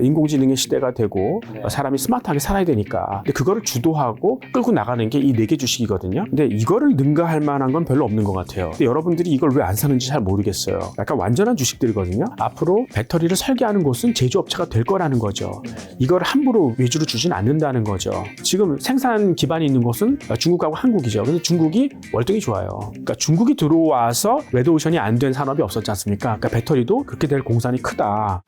인공지능의 시대가 되고 사람이 스마트하게 살아야 되니까. 근데 그거를 주도하고 끌고 나가는 게 이 4개 주식이거든요. 근데 이거를 능가할 만한 건 별로 없는 것 같아요. 근데 여러분들이 이걸 왜 안 사는지 잘 모르겠어요. 약간 완전한 주식들이거든요. 앞으로 배터리를 설계하는 곳은 제조업체가 될 거라는 거죠. 이걸 함부로 외주로 주진 않는다는 거죠. 지금 생산 기반이 있는 곳은 중국하고 한국이죠. 근데 중국이 월등히 좋아요. 그러니까 중국이 들어와서 레드오션이 안 된 산업이 없었지 않습니까? 그러니까 배터리도 그렇게 될 공산이 크다.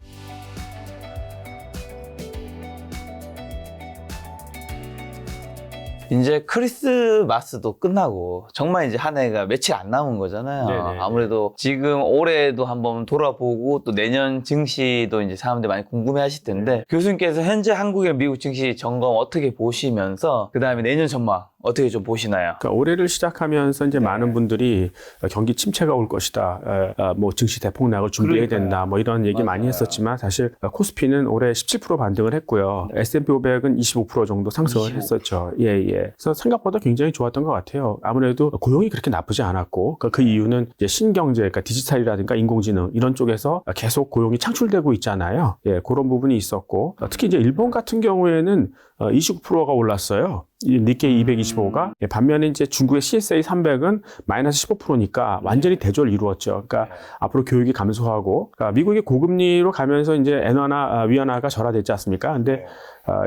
이제 크리스마스도 끝나고 정말 이제 한 해가 며칠 안 남은 거잖아요. 네네. 아무래도 지금 올해도 한번 돌아보고 또 내년 증시도 이제 사람들이 많이 궁금해 하실 텐데 교수님께서 현재 한국이랑 미국 증시 점검 어떻게 보시면서 그 다음에 내년 전망 어떻게 좀 보시나요? 그러니까 올해를 시작하면서 이제 많은 분들이 경기 침체가 올 것이다. 뭐 증시 대폭락을 준비해야 된다. 뭐 이런 얘기 많이 했었지만 사실 코스피는 올해 17% 반등을 했고요. S&P 500은 25% 정도 상승을 했었죠. 예. 그래서 생각보다 굉장히 좋았던 것 같아요. 아무래도 고용이 그렇게 나쁘지 않았고 그 이유는 이제 신경제, 그러니까 디지털이라든가 인공지능 이런 쪽에서 계속 고용이 창출되고 있잖아요. 예, 그런 부분이 있었고 특히 이제 일본 같은 경우에는 29%가 올랐어요. 니케이 225가. 반면에 이제 중국의 CSA 300은 마이너스 15%니까 완전히 대조를 이루었죠. 그러니까 앞으로 교육이 감소하고, 그러니까 미국이 고금리로 가면서 이제 엔화나 위안화가 절하됐지 않습니까? 근데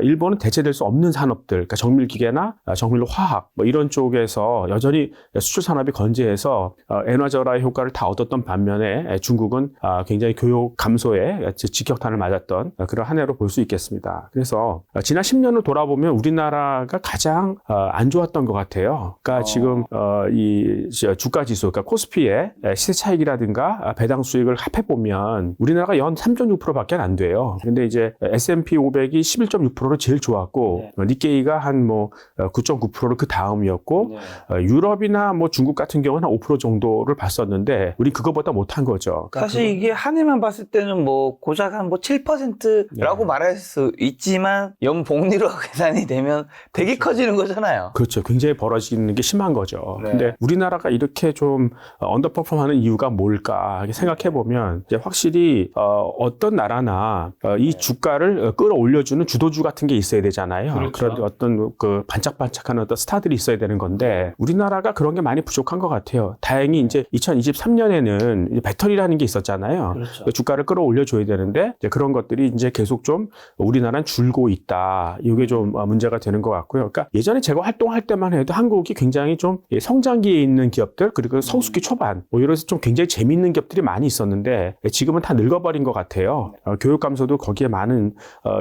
일본은 대체될 수 없는 산업들, 그러니까 정밀기계나 정밀로 화학 뭐 이런 쪽에서 여전히 수출 산업이 건재해서 엔화 절하의 효과를 다 얻었던 반면에 중국은 굉장히 교육 감소에 직격탄을 맞았던 그런 한 해로 볼 수 있겠습니다. 그래서 지난 10년을 돌아보면 우리나라가 가장 안 좋았던 것 같아요. 그러니까 지금 이 주가 지수, 그러니까 코스피의 시세 차익이라든가 배당 수익을 합해 보면 우리나라가 연 3.6%밖에 안 돼요. 근데 이제 S&P 500이 11.6%로 제일 좋았고 니케이가 한 뭐 9.9%로 그 다음이었고 유럽이나 뭐 중국 같은 경우는 한 5% 정도를 봤었는데 우리 그거보다 못한 거죠. 그러니까 사실 이게 한 해만 봤을 때는 뭐 고작 한 뭐 7%라고 말할 수 있지만 연복리로 계산이 되면 되게 커지는 거잖아요. 그렇죠. 굉장히 벌어지는 게 심한 거죠. 근데 우리나라가 이렇게 좀 언더퍼폼하는 이유가 뭘까 생각해 보면 이제 확실히 어떤 나라나 이 주가를 끌어올려주는 주도주 같은 게 있어야 되잖아요. 그렇죠. 그런 어떤 그 반짝반짝하는 어떤 스타들이 있어야 되는 건데 우리나라가 그런 게 많이 부족한 것 같아요. 다행히 이제 2023년에는 배터리라는 게 있었잖아요. 그렇죠. 주가를 끌어올려줘야 되는데 이제 그런 것들이 이제 계속 좀 우리나라는 줄고 있다. 이게 좀 문제가 되는 것 같고요. 그러니까 예전에 제가 활동할 때만 해도 한국이 굉장히 좀 성장기에 있는 기업들 그리고 성숙기 초반 뭐 이래서 좀 굉장히 재미있는 기업들이 많이 있었는데 지금은 다 늙어버린 것 같아요. 교육 감소도 거기에 많은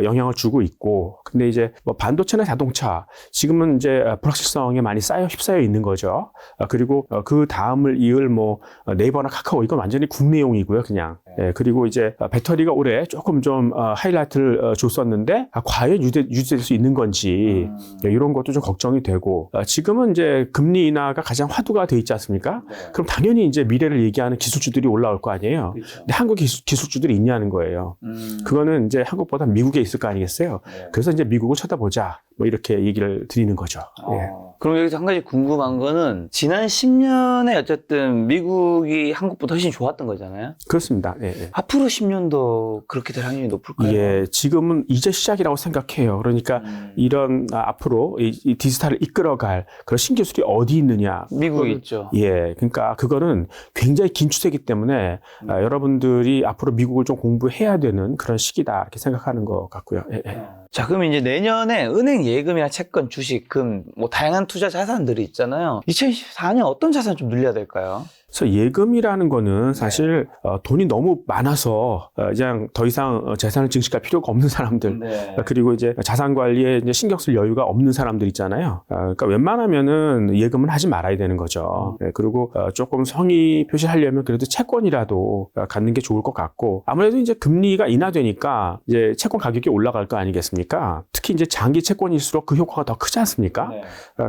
영향을 주고 있고 근데 이제 뭐 반도체나 자동차 지금은 이제 불확실성에 많이 휩싸여 있는 거죠. 그리고 그 다음을 이을 뭐 네이버나 카카오 이건 완전히 국내용이고요, 그냥. 그리고 이제 배터리가 올해 조금 좀 하이라이트를 줬었는데 과연 유지될 수 있는 건지 이런 것도 좀 걱정이 되고 지금은 이제 금리 인하가 가장 화두가 돼 있지 않습니까? 그럼 당연히 이제 미래를 얘기하는 기술주들이 올라올 거 아니에요. 그렇죠. 근데 한국 기술주들이 있냐는 거예요. 그거는 이제 한국보다 미국에 있을 거 아니겠어요? 그래서 이제 미국을 쳐다보자. 뭐 이렇게 얘기를 드리는 거죠. 예. 그럼 여기서 한 가지 궁금한 거는 지난 10년에 어쨌든 미국이 한국보다 훨씬 좋았던 거잖아요. 그렇습니다. 예. 앞으로 10년도 그렇게 될 확률이 높을까요? 예, 지금은 이제 시작이라고 생각해요. 그러니까 이런 앞으로 이 디지털을 이끌어갈 그런 신기술이 어디 있느냐. 미국에 있죠. 예, 그러니까 그거는 굉장히 긴 추세이기 때문에 여러분들이 앞으로 미국을 좀 공부해야 되는 그런 시기다 이렇게 생각하는 것 같고요. 예. 자, 그럼 이제 내년에 은행 예금이나 채권, 주식, 금, 뭐 다양한 투자 자산들이 있잖아요. 2024년 어떤 자산 좀 늘려야 될까요? 그래서 예금이라는 거는 사실 돈이 너무 많아서 그냥 더 이상 재산을 증식할 필요가 없는 사람들 그리고 이제 자산 관리에 이제 신경 쓸 여유가 없는 사람들 있잖아요. 그러니까 웬만하면은 예금은 하지 말아야 되는 거죠. 그리고 조금 성의 표시하려면 그래도 채권이라도 갖는 게 좋을 것 같고 아무래도 이제 금리가 인하되니까 이제 채권 가격이 올라갈 거 아니겠습니까? 특히 이제 장기 채권일수록 그 효과가 더 크지 않습니까?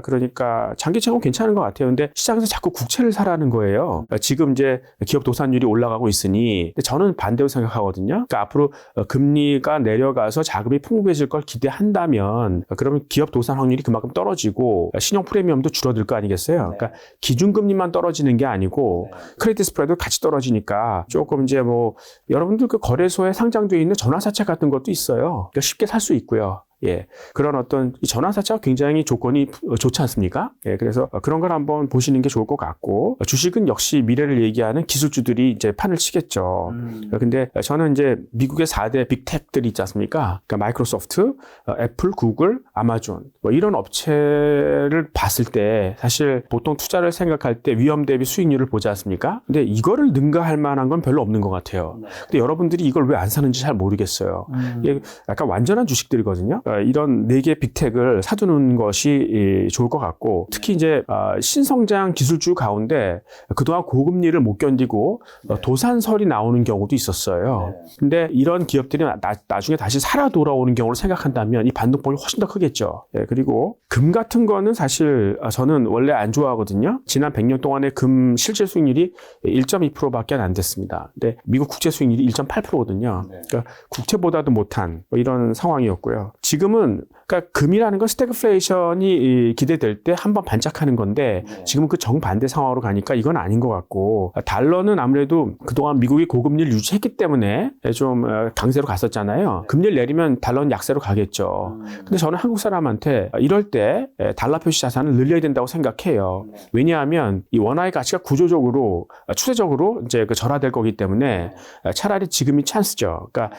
그러니까 장기 채권 괜찮은 것 같아요. 근데 시장에서 자꾸 국채를 사라는 거예요. 거죠. 지금 이제 기업 도산율이 올라가고 있으니 저는 반대로 생각하거든요. 그러니까 앞으로 금리가 내려가서 자금이 풍부해질 걸 기대한다면 그러면 기업 도산 확률이 그만큼 떨어지고 신용 프리미엄도 줄어들 거 아니겠어요. 그러니까 기준금리만 떨어지는 게 아니고 크레디트 스프레드 같이 떨어지니까 조금 이제 뭐 여러분들 그 거래소에 상장되어 있는 전화사채 같은 것도 있어요. 그러니까 쉽게 살 수 있고요. 예, 그런 어떤 전환사채가 굉장히 조건이 좋지 않습니까? 예, 그래서 그런 걸 한번 보시는 게 좋을 것 같고 주식은 역시 미래를 얘기하는 기술주들이 이제 판을 치겠죠. 근데 저는 이제 미국의 4대 빅텍들이 있지 않습니까? 그러니까 마이크로소프트, 애플, 구글, 아마존 뭐 이런 업체를 봤을 때 사실 보통 투자를 생각할 때 위험 대비 수익률을 보지 않습니까? 근데 이거를 능가할 만한 건 별로 없는 것 같아요. 근데 여러분들이 이걸 왜 안 사는지 잘 모르겠어요. 이게 약간 완전한 주식들이거든요. 이런 4개 빅텍을 사두는 것이 좋을 것 같고 특히 이제 신성장 기술주 가운데 그동안 고금리를 못 견디고 도산설이 나오는 경우도 있었어요. 근데 이런 기업들이 나중에 다시 살아 돌아오는 경우를 생각한다면 이 반등폭이 훨씬 더 크겠죠. 예, 그리고 금 같은 거는 사실 저는 원래 안 좋아하거든요. 지난 100년 동안의 금 실질 수익률이 1.2%밖에 안 됐습니다. 근데 미국 국채 수익률이 1.8%거든요. 그러니까 국채보다도 못한 뭐 이런 상황이었고요. 지금은 그러니까 금이라는 건 스태그플레이션이 기대될 때 한번 반짝하는 건데 지금은 그 정반대 상황으로 가니까 이건 아닌 것 같고 달러는 아무래도 그동안 미국이 고금리를 유지했기 때문에 좀 강세로 갔었잖아요. 금리를 내리면 달러는 약세로 가겠죠. 근데 저는 한국 사람한테 이럴 때 달러 표시 자산을 늘려야 된다고 생각해요. 왜냐하면 이 원화의 가치가 구조적으로 추세적으로 이제 그 절하될 거기 때문에 차라리 지금이 찬스죠. 그러니까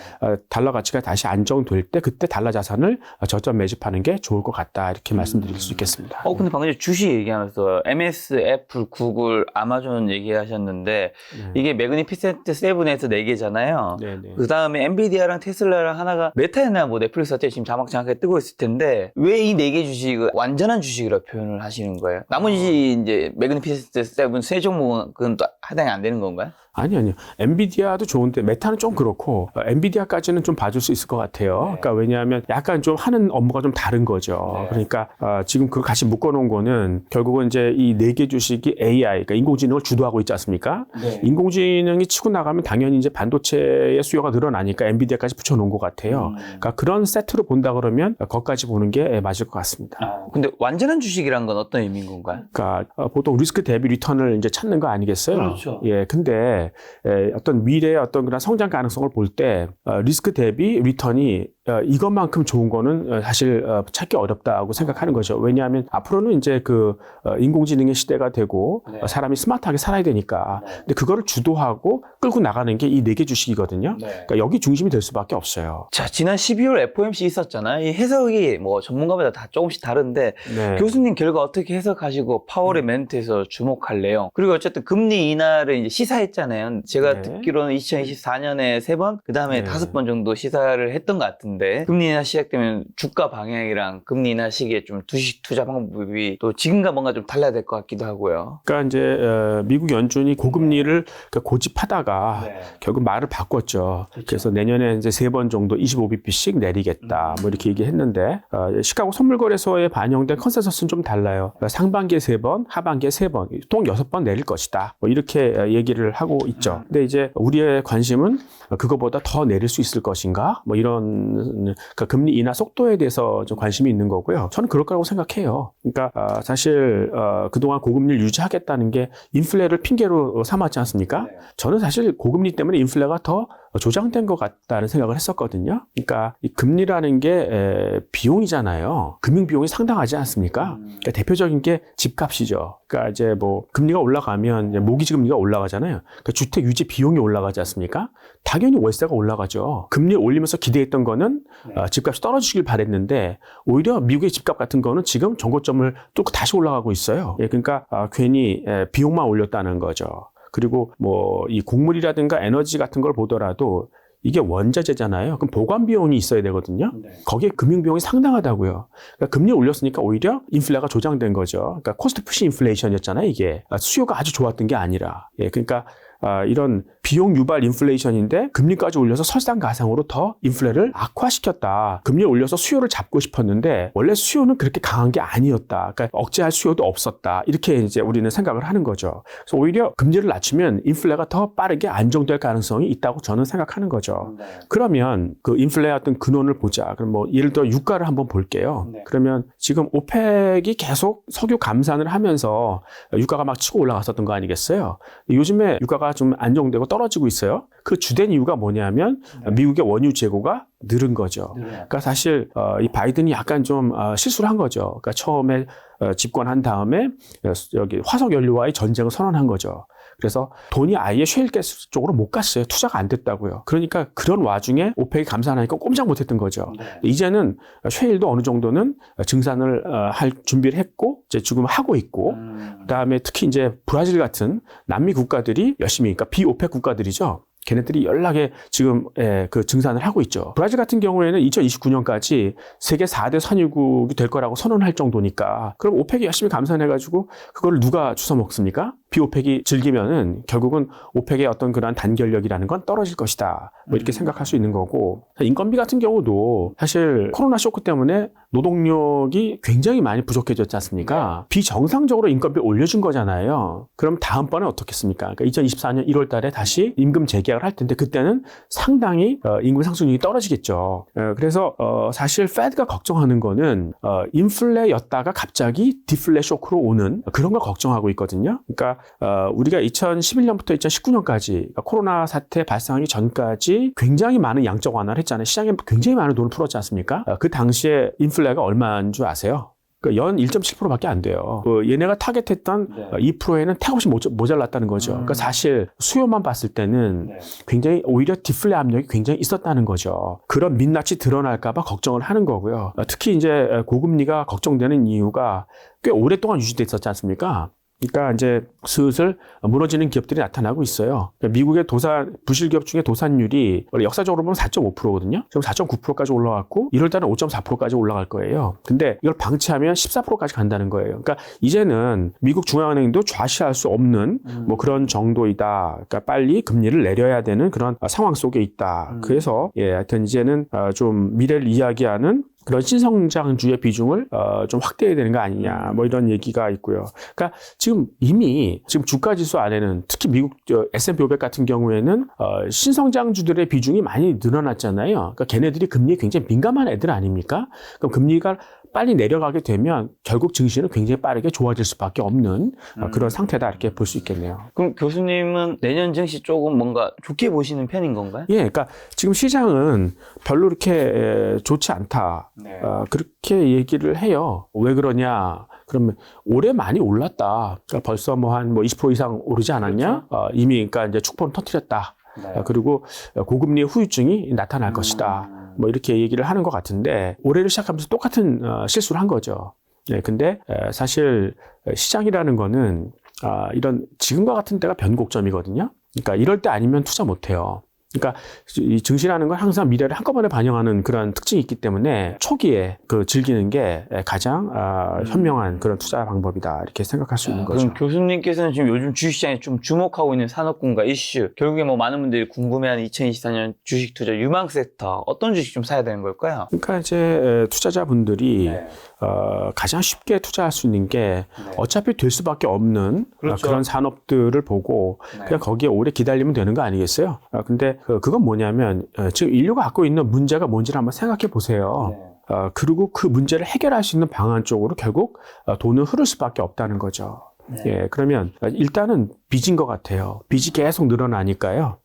달러 가치가 다시 안정될 때 그때 달러 자산을 저점 매집하는 게 좋을 것 같다 이렇게 말씀드릴 수 있겠습니다. 근데 방금 전에 주식 얘기하면서 MS, 애플, 구글, 아마존 얘기하셨는데 이게 매그니피센트 7에서 4개잖아요. 그 다음에 엔비디아랑 테슬라랑 하나가 메타나 뭐 넷플릭스 같은 지금 자막장하게 뜨고 있을 텐데 왜 이 4개 주식을 완전한 주식이라고 표현을 하시는 거예요? 나머지 이제 매그니피센트 7 3종목은 또 해당이 안 되는 건가요? 아니요. 엔비디아도 좋은데 메타는 좀 그렇고 엔비디아까지는 좀 봐줄 수 있을 것 같아요. 그러니까 왜냐하면 약간 좀 하는 업무가 좀 다른 거죠. 그러니까 지금 그거 같이 묶어놓은 거는 결국은 이제 이 4개 주식이 AI, 그러니까 인공지능을 주도하고 있지 않습니까? 인공지능이 치고 나가면 당연히 이제 반도체의 수요가 늘어나니까 엔비디아까지 붙여놓은 것 같아요. 그러니까 그런 세트로 본다 그러면 거기까지 보는 게 맞을 것 같습니다. 근데 완전한 주식이란 건 어떤 의미인 건가요? 그러니까 보통 리스크 대비 리턴을 이제 찾는 거 아니겠어요? 그렇죠. 예, 근데 어떤 미래의 어떤 그런 성장 가능성을 볼 때 리스크 대비 리턴이 이것만큼 좋은 거는 사실 찾기 어렵다고 생각하는 거죠. 왜냐하면 앞으로는 이제 그 인공지능의 시대가 되고 사람이 스마트하게 살아야 되니까. 근데 그거를 주도하고 끌고 나가는 게 이 4개 주식이거든요. 그러니까 여기 중심이 될 수밖에 없어요. 자, 지난 12월 FOMC 있었잖아요. 이 해석이 뭐 전문가마다 다 조금씩 다른데 교수님 결과 어떻게 해석하시고 파월의 멘트에서 주목할 내용 그리고 어쨌든 금리 인하를 이제 시사했잖아요. 제가 듣기로는 2024년에 3번 그 다음에 5번 정도 시사를 했던 것 같은데 금리 인하 시작되면 주가 방향이랑 금리 인하 시기에 좀 주식 투자 방법이 또 지금과 뭔가 좀 달라야 될 것 같기도 하고요. 그러니까 이제 미국 연준이 고금리를 고집하다가 결국 말을 바꿨죠. 그래서 내년에 이제 3번 정도 25bp씩 내리겠다. 뭐 이렇게 얘기했는데 시카고 선물거래소에 반영된 컨센서스는 좀 달라요. 상반기에 3번, 하반기에 3번, 총 6번 내릴 것이다. 뭐 이렇게 얘기를 하고 있죠. 근데 이제 우리의 관심은 그거보다 더 내릴 수 있을 것인가? 뭐 이런 그러니까 금리 인하 속도에 대해서 좀 관심이 있는 거고요. 저는 그럴 거라고 생각해요. 그러니까 사실 그동안 고금리를 유지하겠다는 게 인플레를 핑계로 삼았지 않습니까? 저는 사실 고금리 때문에 인플레가 더 조장된 것 같다는 생각을 했었거든요. 그러니까 이 금리라는 게 비용이잖아요. 금융 비용이 상당하지 않습니까? 그러니까 대표적인 게 집값이죠. 그러니까 이제 뭐 금리가 올라가면 이제 모기지 금리가 올라가잖아요. 그러니까 주택 유지 비용이 올라가지 않습니까? 당연히 월세가 올라가죠. 금리 올리면서 기대했던 거는 집값이 떨어지길 바랬는데 오히려 미국의 집값 같은 거는 지금 전고점을 뚫고 다시 올라가고 있어요. 예, 그러니까 괜히 비용만 올렸다는 거죠. 그리고 뭐 이 곡물이라든가 에너지 같은 걸 보더라도 이게 원자재잖아요. 그럼 보관 비용이 있어야 되거든요. 거기에 금융 비용이 상당하다고요. 그러니까 금리 올렸으니까 오히려 인플레가 조장된 거죠. 그러니까 코스트 푸시 인플레이션이었잖아요. 이게 수요가 아주 좋았던 게 아니라. 예, 그러니까 이런 비용 유발 인플레이션인데 금리까지 올려서 설상가상으로 더 인플레를 악화시켰다. 금리 올려서 수요를 잡고 싶었는데 원래 수요는 그렇게 강한 게 아니었다. 그러니까 억제할 수요도 없었다. 이렇게 이제 우리는 생각을 하는 거죠. 그래서 오히려 금리를 낮추면 인플레가 더 빠르게 안정될 가능성이 있다고 저는 생각하는 거죠. 그러면 그 인플레의 어떤 근원을 보자. 그럼 뭐 예를 들어 유가를 한번 볼게요. 그러면 지금 오펙이 계속 석유 감산을 하면서 유가가 막 치고 올라갔었던 거 아니겠어요? 요즘에 유가가 좀 안정되고 떨어지고 있어요. 그 주된 이유가 뭐냐면 미국의 원유 재고가 늘은 거죠. 그러니까 사실 이 바이든이 약간 좀 실수를 한 거죠. 그러니까 처음에 집권한 다음에 여기 화석 연료와의 전쟁을 선언한 거죠. 그래서 돈이 아예 셰일가스 쪽으로 못 갔어요. 투자가 안 됐다고요. 그러니까 그런 와중에 오펙이 감산하니까 꼼짝 못했던 거죠. 이제는 셰일도 어느 정도는 증산을 할 준비를 했고 이제 지금 하고 있고 그다음에 특히 이제 브라질 같은 남미 국가들이 열심히 그러니까 비오펙 국가들이죠. 걔네들이 연락에 지금 그 증산을 하고 있죠. 브라질 같은 경우에는 2029년까지 세계 4대 산유국이 될 거라고 선언할 정도니까 그럼 오펙이 열심히 감산해가지고 그걸 누가 주워 먹습니까? 비오펙이 즐기면은 결국은 오펙의 어떤 그러한 단결력이라는 건 떨어질 것이다. 뭐 이렇게 생각할 수 있는 거고 인건비 같은 경우도 사실 코로나 쇼크 때문에 노동력이 굉장히 많이 부족해졌지 않습니까? 비정상적으로 인건비 올려준 거잖아요. 그럼 다음번에 어떻겠습니까? 그러니까 2024년 1월 달에 다시 임금 재계약을 할 텐데 그때는 상당히 임금 상승률이 떨어지겠죠. 그래서 사실 Fed가 걱정하는 거는 인플레였다가 갑자기 디플레 쇼크로 오는 그런 걸 걱정하고 있거든요. 그러니까 우리가 2011년부터 2019년까지 그러니까 코로나 사태 발생하기 전까지 굉장히 많은 양적 완화를 했잖아요. 시장에 굉장히 많은 돈을 풀었지 않습니까? 그 당시에 인플레가 얼마인 줄 아세요? 그러니까 연 1.7%밖에 안 돼요. 얘네가 타겟했던 2%에는 택없이 모자랐다는 거죠. 그러니까 사실 수요만 봤을 때는 굉장히 오히려 디플레 압력이 굉장히 있었다는 거죠. 그런 민낯이 드러날까봐 걱정을 하는 거고요. 특히 이제 고금리가 걱정되는 이유가 꽤 오랫동안 유지돼 있었지 않습니까? 그러니까 이제 슬슬 무너지는 기업들이 나타나고 있어요. 그러니까 미국의 부실 기업 중에 도산율이 원래 역사적으로 보면 4.5%거든요. 지금 4.9%까지 올라갔고 1월 달은 5.4%까지 올라갈 거예요. 근데 이걸 방치하면 14%까지 간다는 거예요. 그러니까 이제는 미국 중앙은행도 좌시할 수 없는 뭐 그런 정도이다. 그러니까 빨리 금리를 내려야 되는 그런 상황 속에 있다. 그래서 하여튼 이제는 좀 미래를 이야기하는 그런 신성장주의 비중을 좀 확대해야 되는 거 아니냐 뭐 이런 얘기가 있고요. 그러니까 지금 이미 지금 주가지수 안에는 특히 미국 S&P 500 같은 경우에는 신성장주들의 비중이 많이 늘어났잖아요. 그러니까 걔네들이 금리에 굉장히 민감한 애들 아닙니까? 그럼 금리가 빨리 내려가게 되면 결국 증시는 굉장히 빠르게 좋아질 수밖에 없는 그런 상태다 이렇게 볼 수 있겠네요. 그럼 교수님은 내년 증시 조금 뭔가 좋게 보시는 편인 건가요? 예, 그러니까 지금 시장은 별로 이렇게 좋지 않다. 그렇게 얘기를 해요. 왜 그러냐? 그러면 올해 많이 올랐다. 그러니까 벌써 뭐 한 20% 이상 오르지 않았냐? 그렇죠. 이미 그러니까 이제 축포는 터뜨렸다. 그리고 고금리의 후유증이 나타날 것이다. 뭐 이렇게 얘기를 하는 것 같은데 올해를 시작하면서 똑같은 실수를 한 거죠. 근데 사실 시장이라는 거는 이런 지금과 같은 때가 변곡점이거든요. 그러니까 이럴 때 아니면 투자 못 해요. 그러니까 이 증시라는 건 항상 미래를 한꺼번에 반영하는 그런 특징이 있기 때문에 초기에 그 즐기는 게 가장 현명한 그런 투자 방법이다 이렇게 생각할 수 있는 거죠. 그럼 교수님께서는 지금 요즘 주식시장에 좀 주목하고 있는 산업군과 이슈, 결국에 뭐 많은 분들이 궁금해하는 2024년 주식 투자 유망 섹터 어떤 주식 좀 사야 되는 걸까요? 그러니까 이제 투자자분들이 가장 쉽게 투자할 수 있는 게 어차피 될 수밖에 없는 그렇죠. 그런 산업들을 보고 그냥 거기에 오래 기다리면 되는 거 아니겠어요? 근데 그건 뭐냐면 지금 인류가 갖고 있는 문제가 뭔지를 한번 생각해 보세요. 그리고 그 문제를 해결할 수 있는 방안 쪽으로 결국 돈은 흐를 수밖에 없다는 거죠. 그러면 일단은 빚인 것 같아요. 빚이 계속 늘어나니까요.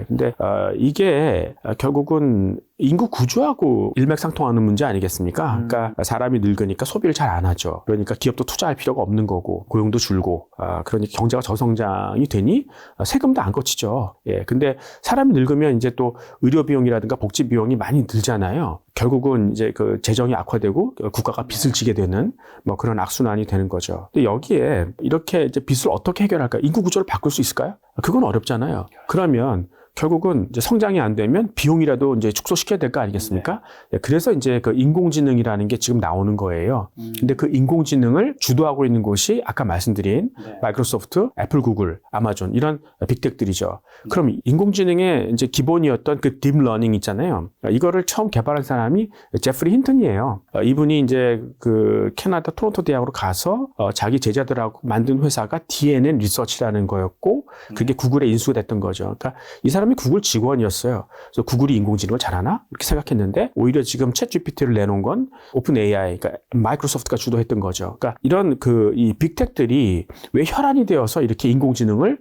근데 이게 결국은 인구 구조하고 일맥상통하는 문제 아니겠습니까? 그러니까 사람이 늙으니까 소비를 잘 안 하죠. 그러니까 기업도 투자할 필요가 없는 거고 고용도 줄고 그러니까 경제가 저성장이 되니 세금도 안 걷히죠. 근데 사람이 늙으면 이제 또 의료 비용이라든가 복지 비용이 많이 들잖아요. 결국은 이제 그 재정이 악화되고 국가가 빚을 지게 되는 뭐 그런 악순환이 되는 거죠. 근데 여기에 이렇게 이제 빚을 어떻게 해결할까? 인구 구조를 바꿀 수 있을까요? 그건 어렵잖아요. 그러면 결국은 이제 성장이 안 되면 비용이라도 이제 축소시켜야 될 거 아니겠습니까? 네, 그래서 이제 그 인공지능이라는 게 지금 나오는 거예요. 근데 그 인공지능을 주도하고 있는 곳이 아까 말씀드린 마이크로소프트, 애플, 구글, 아마존 이런 빅텍들이죠. 그럼 인공지능의 이제 기본이었던 그 딥러닝 있잖아요. 이거를 처음 개발한 사람이 제프리 힌튼이에요. 이분이 이제 그 캐나다 토론토 대학으로 가서 자기 제자들하고 만든 회사가 DNN 리서치라는 거였고 그게 구글에 인수가 됐던 거죠. 그러니까 이 사람이 구글 직원이었어요. 그래서 구글이 인공지능을 잘하나? 이렇게 생각했는데 오히려 지금 챗 GPT를 내놓은 건 오픈 AI, 그러니까 마이크로소프트가 주도했던 거죠. 그러니까 이런 그 이 빅텍들이 왜 혈안이 되어서 이렇게 인공지능을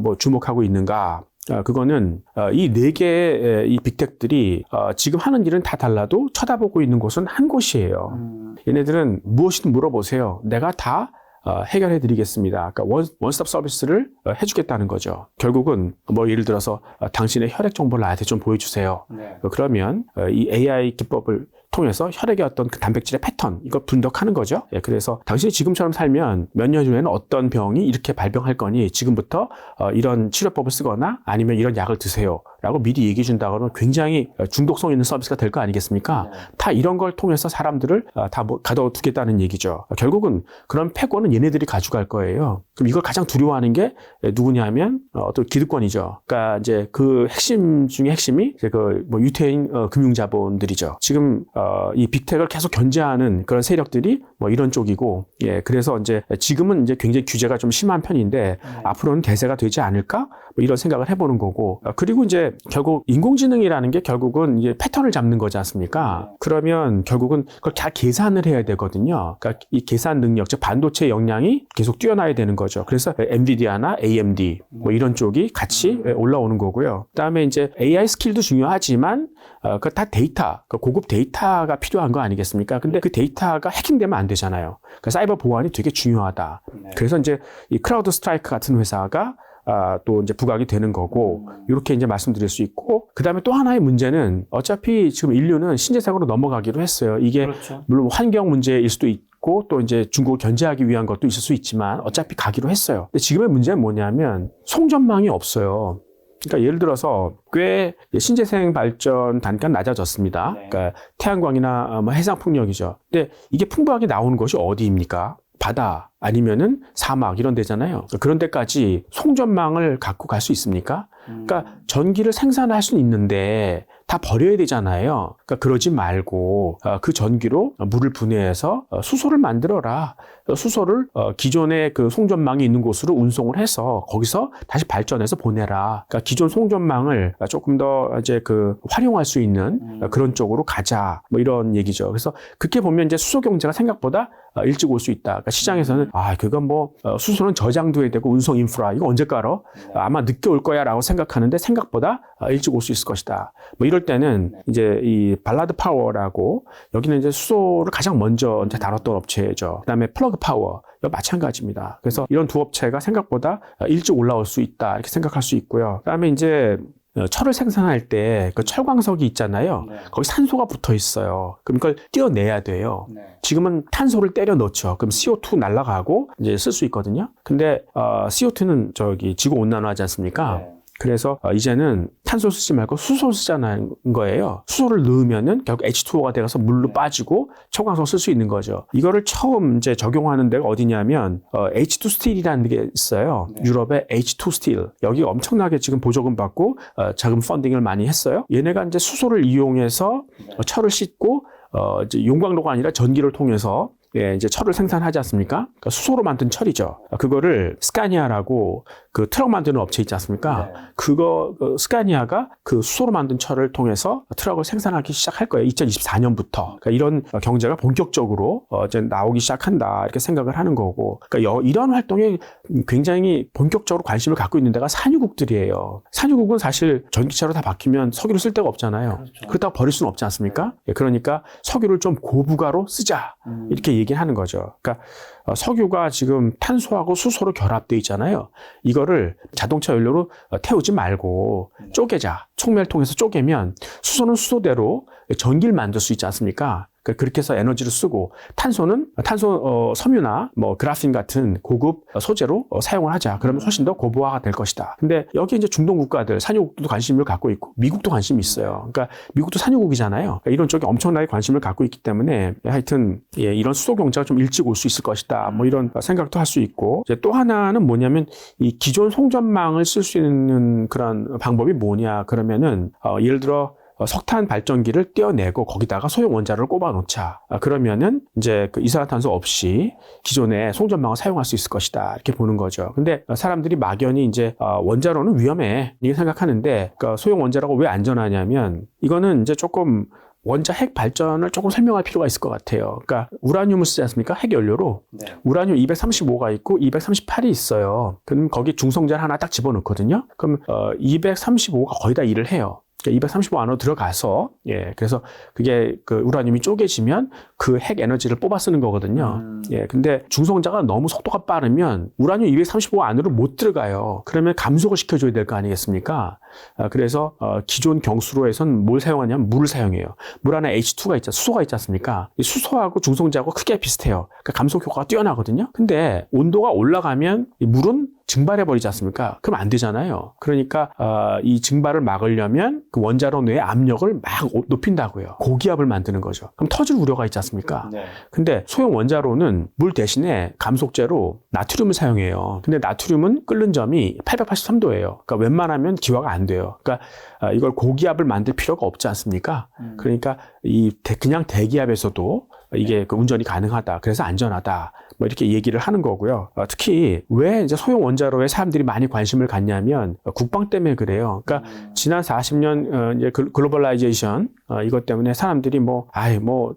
뭐 주목하고 있는가? 그거는 이 네 개의 이 빅텍들이 지금 하는 일은 다 달라도 쳐다보고 있는 곳은 한 곳이에요. 얘네들은 무엇이든 물어보세요. 내가 다 해결해 드리겠습니다. 그러니까 원스톱 서비스를 해주겠다는 거죠. 결국은 뭐 예를 들어서 당신의 혈액 정보를 나한테 좀 보여주세요. 네. 그러면 이 AI 기법을 통해서 혈액의 어떤 그 단백질의 패턴 이걸 분석하는 거죠. 예, 그래서 당신이 지금처럼 살면 몇 년 후에는 어떤 병이 이렇게 발병할 거니 지금부터 이런 치료법을 쓰거나 아니면 이런 약을 드세요. 라고 미리 얘기해 준다 그러면 굉장히 중독성 있는 서비스가 될 거 아니겠습니까? 네. 다 이런 걸 통해서 사람들을 다 가둬두겠다는 얘기죠. 결국은 그런 패권은 얘네들이 가져갈 거예요. 그럼 이걸 가장 두려워하는 게 누구냐면 어떤 기득권이죠. 그러니까 이제 그 핵심 중에 핵심이 이제 그 뭐 유태인 금융자본들이죠. 지금 이 빅텍을 계속 견제하는 그런 세력들이 뭐 이런 쪽이고, 예, 그래서 이제 지금은 이제 굉장히 규제가 좀 심한 편인데 앞으로는 대세가 되지 않을까? 뭐 이런 생각을 해보는 거고, 그리고 이제 결국 인공지능이라는 게 결국은 이제 패턴을 잡는 거지 않습니까? 그러면 결국은 그걸 다 계산을 해야 되거든요. 그러니까 이 계산 능력, 즉 반도체 역량이 계속 뛰어나야 되는 거죠. 그래서 엔비디아나 AMD 뭐 이런 쪽이 같이 올라오는 거고요. 그다음에 이제 AI 스킬도 중요하지만 그 다 데이터, 그 고급 데이터가 필요한 거 아니겠습니까? 근데 그 데이터가 해킹되면 안 되잖아요. 그러니까 사이버 보안이 되게 중요하다. 그래서 이제 이 크라우드 스트라이크 같은 회사가 또 이제 부각이 되는 거고, 이렇게 이제 말씀드릴 수 있고, 그 다음에 또 하나의 문제는 어차피 지금 인류는 신재생으로 넘어가기로 했어요. 이게 그렇죠. 물론 환경 문제일 수도 있고, 또 이제 중국을 견제하기 위한 것도 있을 수 있지만, 어차피 가기로 했어요. 근데 지금의 문제는 뭐냐면, 송전망이 없어요. 그러니까 예를 들어서 꽤 신재생 발전 단가가 낮아졌습니다. 네. 그러니까 태양광이나 뭐 해상 풍력이죠. 근데 이게 풍부하게 나오는 것이 어디입니까? 바다 아니면은 사막 이런 데잖아요. 그런 데까지 송전망을 갖고 갈 수 있습니까? 그러니까 전기를 생산할 수는 있는데 다 버려야 되잖아요. 그러니까 그러지 말고 그 전기로 물을 분해해서 수소를 만들어라. 수소를 기존의 그 송전망이 있는 곳으로 운송을 해서 거기서 다시 발전해서 보내라. 그러니까 기존 송전망을 조금 더 이제 그 활용할 수 있는 그런 쪽으로 가자. 뭐 이런 얘기죠. 그래서 그렇게 보면 이제 수소 경제가 생각보다 일찍 올 수 있다. 그러니까 시장에서는 그건 뭐 수소는 저장도 되고 운송 인프라 이거 언제 깔아? 아마 늦게 올 거야라고 생각하는데 생각보다 일찍 올 수 있을 것이다. 뭐 이럴 때는 이제 이 발라드 파워라고 여기는 이제 수소를 가장 먼저 이제 다뤘던 업체죠. 그다음에 플러그 파워 마찬가지입니다. 그래서 이런 두 업체가 생각보다 일찍 올라올 수 있다 이렇게 생각할 수 있고요. 그다음에 이제 철을 생산할 때 그 철광석이 있잖아요. 네. 거기 산소가 붙어 있어요. 그럼 그걸 떼어내야 돼요. 네. 지금은 탄소를 때려 넣죠. 그럼 CO2 날아가고 이제 쓸 수 있거든요. 근데 CO2는 저기 지구 온난화하지 않습니까? 네. 그래서 이제는 탄소 쓰지 말고 수소 쓰자는 거예요. 수소를 넣으면은 결국 H2O가 돼서 물로 빠지고 철광석 쓸 수 있는 거죠. 이거를 처음 이제 적용하는 데가 어디냐면 H2 스틸이라는 게 있어요. 네. 유럽의 H2 스틸. 여기 엄청나게 지금 보조금 받고 자금 펀딩을 많이 했어요. 얘네가 이제 수소를 이용해서 철을 씻고 이제 용광로가 아니라 전기를 통해서 이제 철을 생산하지 않습니까? 그러니까 수소로 만든 철이죠. 그거를 스카니아라고 그 트럭 만드는 업체 있지 않습니까? 네. 스카니아가 그 수소로 만든 철을 통해서 트럭을 생산하기 시작할 거예요. 2024년부터. 그러니까 이런 경제가 본격적으로 이제 나오기 시작한다. 이렇게 생각을 하는 거고. 그러니까 이런 활동에 굉장히 본격적으로 관심을 갖고 있는 데가 산유국들이에요. 산유국은 사실 전기차로 다 바뀌면 석유를 쓸 데가 없잖아요. 그렇죠. 그렇다고 버릴 수는 없지 않습니까? 그러니까 석유를 좀 고부가로 쓰자. 이렇게 얘기하는 거죠. 그러니까 석유가 지금 탄소하고 수소로 결합되어 있잖아요. 이거를 자동차 연료로 태우지 말고 쪼개자. 촉매를 통해서 쪼개면 수소는 수소대로 전기를 만들 수 있지 않습니까? 그렇게 해서 에너지를 쓰고 탄소는 섬유나 뭐 그라핀 같은 고급 소재로 사용을 하자. 그러면 훨씬 더 고부화가 될 것이다. 근데 여기 이제 중동 국가들, 산유국도 관심을 갖고 있고 미국도 관심이 있어요. 그러니까 미국도 산유국이잖아요. 그러니까 이런 쪽에 엄청나게 관심을 갖고 있기 때문에 하여튼 이런 수소 경제가 좀 일찍 올 수 있을 것이다. 뭐 이런 생각도 할 수 있고 이제 또 하나는 뭐냐면 이 기존 송전망을 쓸 수 있는 그런 방법이 뭐냐 그러면은 예를 들어 석탄 발전기를 떼어내고 거기다가 소형 원자로를 꼽아 놓자. 그러면은 이제 그 이산화탄소 없이 기존의 송전망을 사용할 수 있을 것이다. 이렇게 보는 거죠. 근데 사람들이 막연히 이제 원자로는 위험해. 이렇게 생각하는데 그러니까 소형 원자로가 왜 안전하냐면 이거는 이제 조금 원자 핵 발전을 조금 설명할 필요가 있을 것 같아요. 그러니까 우라늄을 쓰지 않습니까? 핵 연료로. 네. 우라늄 235가 있고 238이 있어요. 그럼 거기 중성자를 하나 딱 집어넣거든요. 그럼 235가 거의 다 일을 해요. 235 안으로 들어가서 그래서 그게 그 우라늄이 쪼개지면 그 핵 에너지를 뽑아 쓰는 거거든요. 근데 중성자가 너무 속도가 빠르면 우라늄 235 안으로 못 들어가요. 그러면 감속을 시켜줘야 될 거 아니겠습니까? 그래서 기존 경수로에선 뭘 사용하냐면 물을 사용해요. 물 안에 H2가 있죠. 수소가 있지 않습니까? 이 수소하고 중성자하고 크게 비슷해요. 그러니까 감속 효과가 뛰어나거든요. 근데 온도가 올라가면 이 물은 증발해버리지 않습니까? 그럼 안 되잖아요. 그러니까 이 증발을 막으려면 그 원자로 내의 압력을 막 높인다고요. 고기압을 만드는 거죠. 그럼 터질 우려가 있지 않습니까? 네. 근데 소형 원자로는 물 대신에 감속제로 나트륨을 사용해요. 근데 나트륨은 끓는 점이 883도예요. 그러니까 웬만하면 기화가 안 돼요. 그러니까 이걸 고기압을 만들 필요가 없지 않습니까? 그러니까 그냥 대기압에서도 이게 그 운전이 가능하다. 그래서 안전하다. 뭐 이렇게 얘기를 하는 거고요. 특히 왜 이제 소형 원자로에 사람들이 많이 관심을 갖냐면 국방 때문에 그래요. 그러니까 지난 40년 이제 글로벌라이제이션 이것 때문에 사람들이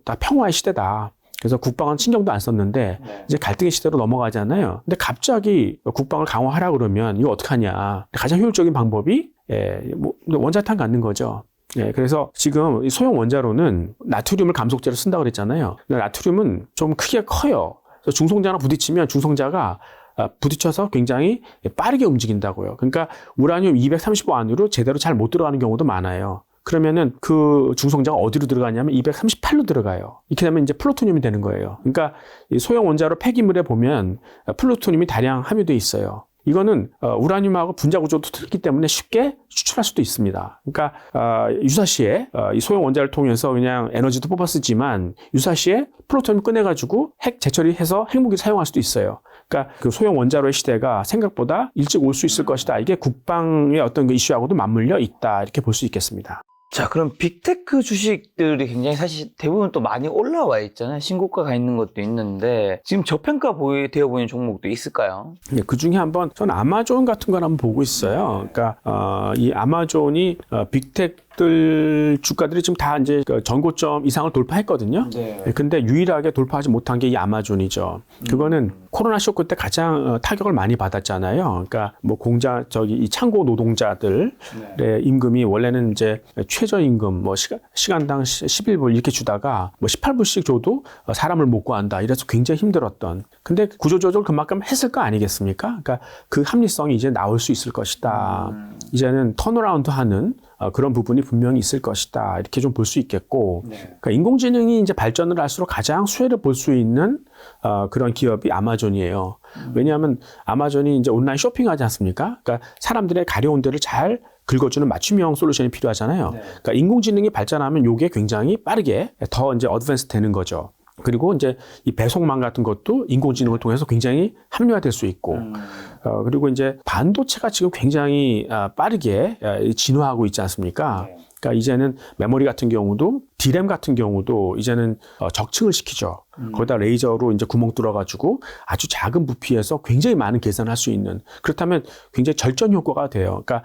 다 평화의 시대다. 그래서 국방은 신경도 안 썼는데 이제 갈등의 시대로 넘어가잖아요. 근데 갑자기 국방을 강화하라 그러면 이거 어떡하냐. 가장 효율적인 방법이 원자탄 갖는 거죠. 그래서 지금 소형 원자로는 나트륨을 감속제로 쓴다고 그랬잖아요. 근데 나트륨은 좀 크게 커요. 그래서 중성자랑 부딪히면 중성자가 부딪혀서 굉장히 빠르게 움직인다고요. 그러니까 우라늄 235 안으로 제대로 잘 못 들어가는 경우도 많아요. 그러면은 그 중성자가 어디로 들어가냐면 238로 들어가요. 이렇게 되면 이제 플루토늄이 되는 거예요. 그러니까 이 소형 원자로 폐기물에 보면 플루토늄이 다량 함유되어 있어요. 이거는 우라늄하고 분자 구조도 틀리기 때문에 쉽게 추출할 수도 있습니다. 그러니까 유사시에 이 소형 원자를 통해서 그냥 에너지도 뽑아 쓰지만 유사시에 플루토늄 꺼내가지고 핵 재처리해서 핵무기 사용할 수도 있어요. 그러니까 그 소형 원자로의 시대가 생각보다 일찍 올 수 있을 것이다. 이게 국방의 어떤 그 이슈하고도 맞물려 있다. 이렇게 볼 수 있겠습니다. 자, 그럼 빅테크 주식들이 굉장히 사실 대부분 또 많이 올라와 있잖아요. 신고가 가 있는 것도 있는데 지금 저평가 되어 보이는 종목도 있을까요? 네, 그 중에 한번 전 아마존 같은 걸 한번 보고 있어요. 그러니까 이 아마존이 빅테크들 주가들이 지금 다 이제 전고점 이상을 돌파했거든요. 네. 근데 유일하게 돌파하지 못한 게 이 아마존이죠. 그거는 코로나 쇼크 때 가장 타격을 많이 받았잖아요. 그러니까 뭐 이 창고 노동자들의 임금이 원래는 이제 최저임금 시간당 11불 이렇게 주다가 18불씩 줘도 사람을 못 구한다. 이래서 굉장히 힘들었던. 근데 구조조정을 그만큼 했을 거 아니겠습니까? 그러니까 그 합리성이 이제 나올 수 있을 것이다. 이제는 턴어라운드 하는 그런 부분이 분명히 있을 것이다. 이렇게 좀 볼 수 있겠고. 그러니까 인공지능이 이제 발전을 할수록 가장 수혜를 볼 수 있는 그런 기업이 아마존이에요. 왜냐하면 아마존이 이제 온라인 쇼핑하지 않습니까? 그러니까 사람들의 가려운 데를 잘 긁어주는 맞춤형 솔루션이 필요하잖아요. 그러니까 인공지능이 발전하면 이게 굉장히 빠르게 더 이제 어드밴스 되는 거죠. 그리고 이제 이 배송망 같은 것도 인공지능을 통해서 굉장히 합리화될 수 있고, 그리고 이제 반도체가 지금 굉장히 빠르게 진화하고 있지 않습니까? 그러니까 이제는 메모리 같은 경우도 D램 같은 경우도 이제는 적층을 시키죠. 거기다 레이저로 이제 구멍 뚫어가지고 아주 작은 부피에서 굉장히 많은 계산을 할 수 있는. 그렇다면 굉장히 절전 효과가 돼요. 그러니까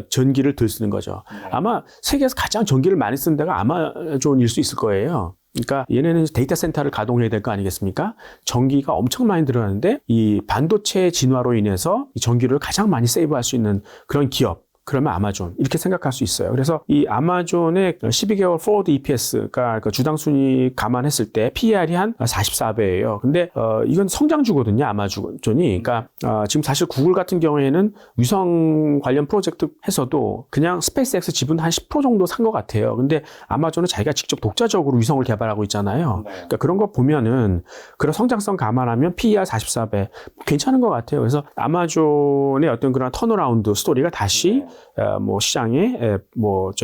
전기를 덜 쓰는 거죠. 아마 세계에서 가장 전기를 많이 쓰는 데가 아마존일 수 있을 거예요. 그러니까 얘네는 데이터 센터를 가동해야 될 거 아니겠습니까? 전기가 엄청 많이 들어가는데 이 반도체 진화로 인해서 이 전기를 가장 많이 세이브할 수 있는 그런 기업. 그러면 아마존 이렇게 생각할 수 있어요. 그래서 이 아마존의 12개월 forward EPS가 그 주당 순위 감안했을 때 PER이 한 44배예요. 근데 이건 성장주거든요, 아마존이. 그러니까 지금 사실 구글 같은 경우에는 위성 관련 프로젝트 해서도 그냥 스페이스X 지분 한 10% 정도 산 것 같아요. 근데 아마존은 자기가 직접 독자적으로 위성을 개발하고 있잖아요. 그러니까 그런 거 보면은 그런 성장성 감안하면 PER 44배 괜찮은 것 같아요. 그래서 아마존의 어떤 그런 턴어라운드 스토리가 다시 뭐 시장에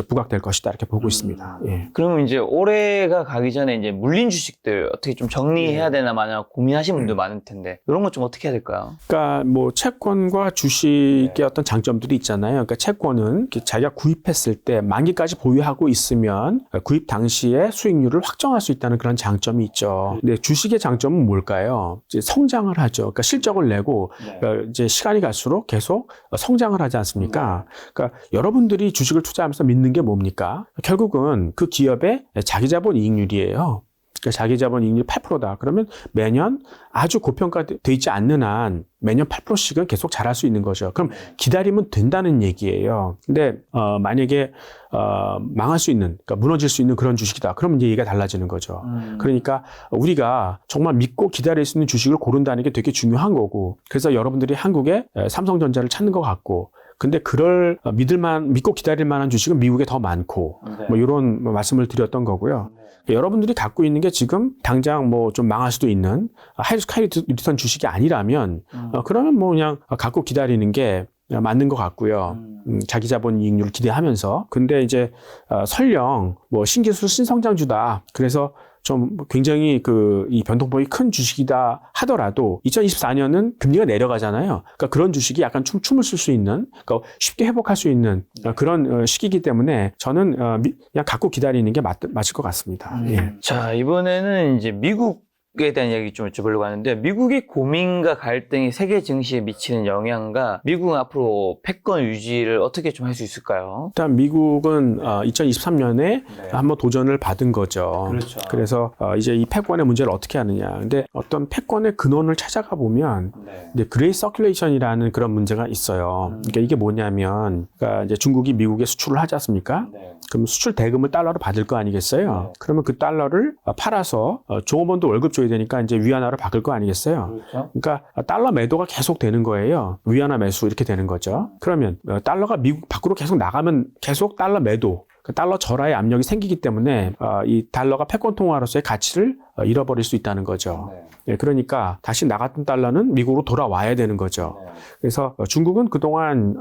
부각될 것이다 이렇게 보고 있습니다. 예. 그러면 이제 올해가 가기 전에 이제 물린 주식들 어떻게 좀 정리해야 되나 만약 고민하시는 분들 많을 텐데 이런 것 좀 어떻게 해야 될까요? 그러니까 뭐 채권과 주식의 어떤 장점들이 있잖아요. 그러니까 채권은 자기가 구입했을 때 만기까지 보유하고 있으면 구입 당시에 수익률을 확정할 수 있다는 그런 장점이 있죠. 근데 주식의 장점은 뭘까요? 이제 성장을 하죠. 그러니까 실적을 내고 이제 시간이 갈수록 계속 성장을 하지 않습니까? 그러니까 여러분들이 주식을 투자하면서 믿는 게 뭡니까? 결국은 그 기업의 자기 자본 이익률이에요. 그러니까 자기 자본 이익률이 8%다. 그러면 매년 아주 고평가돼 있지 않는 한 매년 8%씩은 계속 자랄 수 있는 거죠. 그럼 기다리면 된다는 얘기예요. 근데 만약에 망할 수 있는, 그러니까 무너질 수 있는 그런 주식이다. 그러면 이제 얘기가 달라지는 거죠. 그러니까 우리가 정말 믿고 기다릴 수 있는 주식을 고른다는 게 되게 중요한 거고, 그래서 여러분들이 한국에 삼성전자를 찾는 것 같고, 근데 그럴 믿고 기다릴 만한 주식은 미국에 더 많고, 뭐 이런 말씀을 드렸던 거고요. 여러분들이 갖고 있는 게 지금 당장 뭐 좀 망할 수도 있는 하이 리턴 주식이 아니라면 그러면 뭐 그냥 갖고 기다리는 게 맞는 것 같고요. 자기 자본 이익률을 기대하면서. 근데 이제 설령 뭐 신기술 신성장주다. 그래서 좀 굉장히 이 변동폭이 큰 주식이다 하더라도 2024년은 금리가 내려가잖아요. 그러니까 그런 주식이 약간 춤을출 수 있는, 그러니까 쉽게 회복할 수 있는 그런 시기이기 때문에 저는 그냥 갖고 기다리는 게 맞을 것 같습니다. 예. 자, 이번에는 이제 미국에 대한 이야기 좀 여쭤보려고 하는데 미국의 고민과 갈등이 세계 증시에 미치는 영향과 미국은 앞으로 패권 유지를 어떻게 좀 할 수 있을까요? 일단 미국은 2023년에 한번 도전을 받은 거죠. 그렇죠. 그래서 이제 이 패권의 문제를 어떻게 하느냐. 근데 어떤 패권의 근원을 찾아가 보면 이제 그레이 서큘레이션이라는 그런 문제가 있어요. 그러니까 이게 뭐냐면, 그러니까 이제 중국이 미국에 수출을 하지 않습니까? 그럼 수출 대금을 달러로 받을 거 아니겠어요? 그러면 그 달러를 팔아서 종업원도 월급 줘야 되니까 이제 위안화로 바꿀 거 아니겠어요? 그러니까 달러 매도가 계속 되는 거예요. 위안화 매수 이렇게 되는 거죠. 그러면 달러가 미국 밖으로 계속 나가면 계속 달러 매도, 달러 절하의 압력이 생기기 때문에 이 달러가 패권 통화로서의 가치를 잃어버릴 수 있다는 거죠. 예, 그러니까 다시 나갔던 달러는 미국으로 돌아와야 되는 거죠. 그래서 중국은 그동안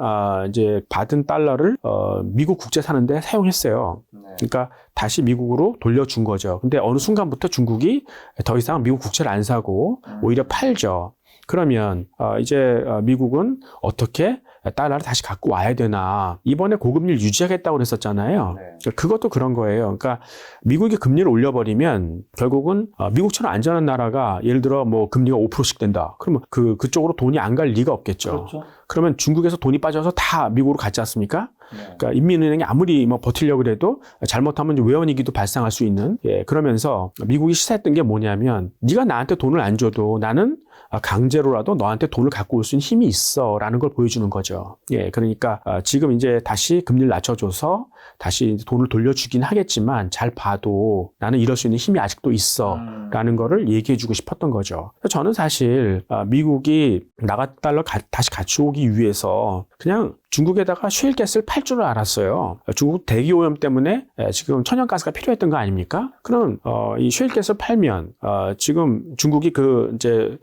이제 받은 달러를 미국 국채 사는데 사용했어요. 그러니까 다시 미국으로 돌려준 거죠. 근데 어느 순간부터 중국이 더 이상 미국 국채를 안 사고 오히려 팔죠. 그러면 이제 미국은 어떻게 달러를 다시 갖고 와야 되나. 이번에 고금리를 유지하겠다고 그랬었잖아요. 그것도 그런 거예요. 그러니까 미국이 금리를 올려버리면 결국은 미국처럼 안전한 나라가 예를 들어 뭐 금리가 5%씩 된다. 그러면 그쪽으로 돈이 안 갈 리가 없겠죠. 그렇죠. 그러면 중국에서 돈이 빠져서 다 미국으로 갔지 않습니까? 그러니까 인민은행이 아무리 뭐 버티려고 해도 잘못하면 이제 외환위기도 발생할 수 있는, 그러면서 미국이 시사했던 게 뭐냐면 네가 나한테 돈을 안 줘도 나는 강제로라도 너한테 돈을 갖고 올 수 있는 힘이 있어 라는 걸 보여주는 거죠. 그러니까 지금 이제 다시 금리를 낮춰줘서 다시 돈을 돌려주긴 하겠지만 잘 봐도 나는 이럴 수 있는 힘이 아직도 있어 라는 거를 얘기해주고 싶었던 거죠. 저는 사실 미국이 나갔던 달러 다시 갖추오기 위해서 그냥 중국에다가 셰일가스를 팔 줄 알았어요. 중국 대기 오염 때문에 지금 천연가스가 필요했던 거 아닙니까? 그럼 이 셰일가스를 팔면 지금 중국이 이제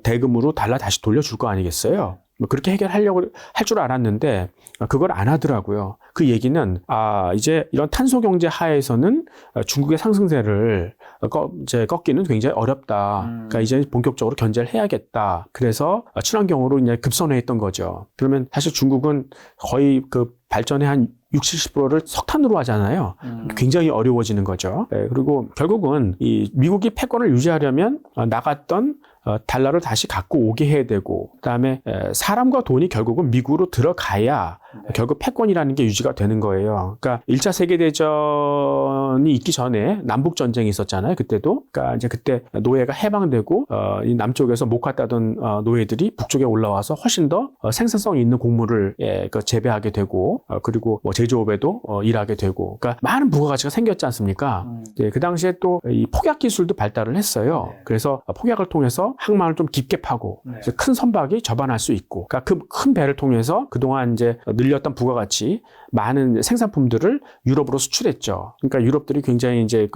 대금으로 달러 다시 돌려줄 거 아니겠어요? 그렇게 해결하려고 할 줄 알았는데 그걸 안 하더라고요. 그 얘기는 이제 이런 탄소 경제 하에서는 중국의 상승세를 이제 꺾기는 굉장히 어렵다. 그러니까 이제 본격적으로 견제를 해야겠다. 그래서 친환경으로 이제 급선회했던 거죠. 그러면 사실 중국은 거의 발전의 한 60-70%를 석탄으로 하잖아요. 굉장히 어려워지는 거죠. 그리고 결국은 이 미국이 패권을 유지하려면 나갔던 달러를 다시 갖고 오게 해야 되고, 그다음에 사람과 돈이 결국은 미국으로 들어가야 결국 패권이라는 게 유지가 되는 거예요. 그러니까 1차 세계대전이 있기 전에 남북전쟁이 있었잖아요. 그때도. 그러니까 이제 그때 노예가 해방되고, 이 남쪽에서 못 갔다던 노예들이 북쪽에 올라와서 훨씬 더 생산성 있는 곡물을 재배하게 되고, 그리고 뭐 제조업에도 일하게 되고, 그러니까 많은 부가가치가 생겼지 않습니까? 그 당시에 또 이 폭약 기술도 발달을 했어요. 그래서 폭약을 통해서 항만을 좀 깊게 파고, 그래서 큰 선박이 접안할 수 있고, 그러니까 그 큰 배를 통해서 그동안 이제 늘렸던 부가가치, 많은 생산품들을 유럽으로 수출했죠. 그러니까 유럽들이 굉장히 이제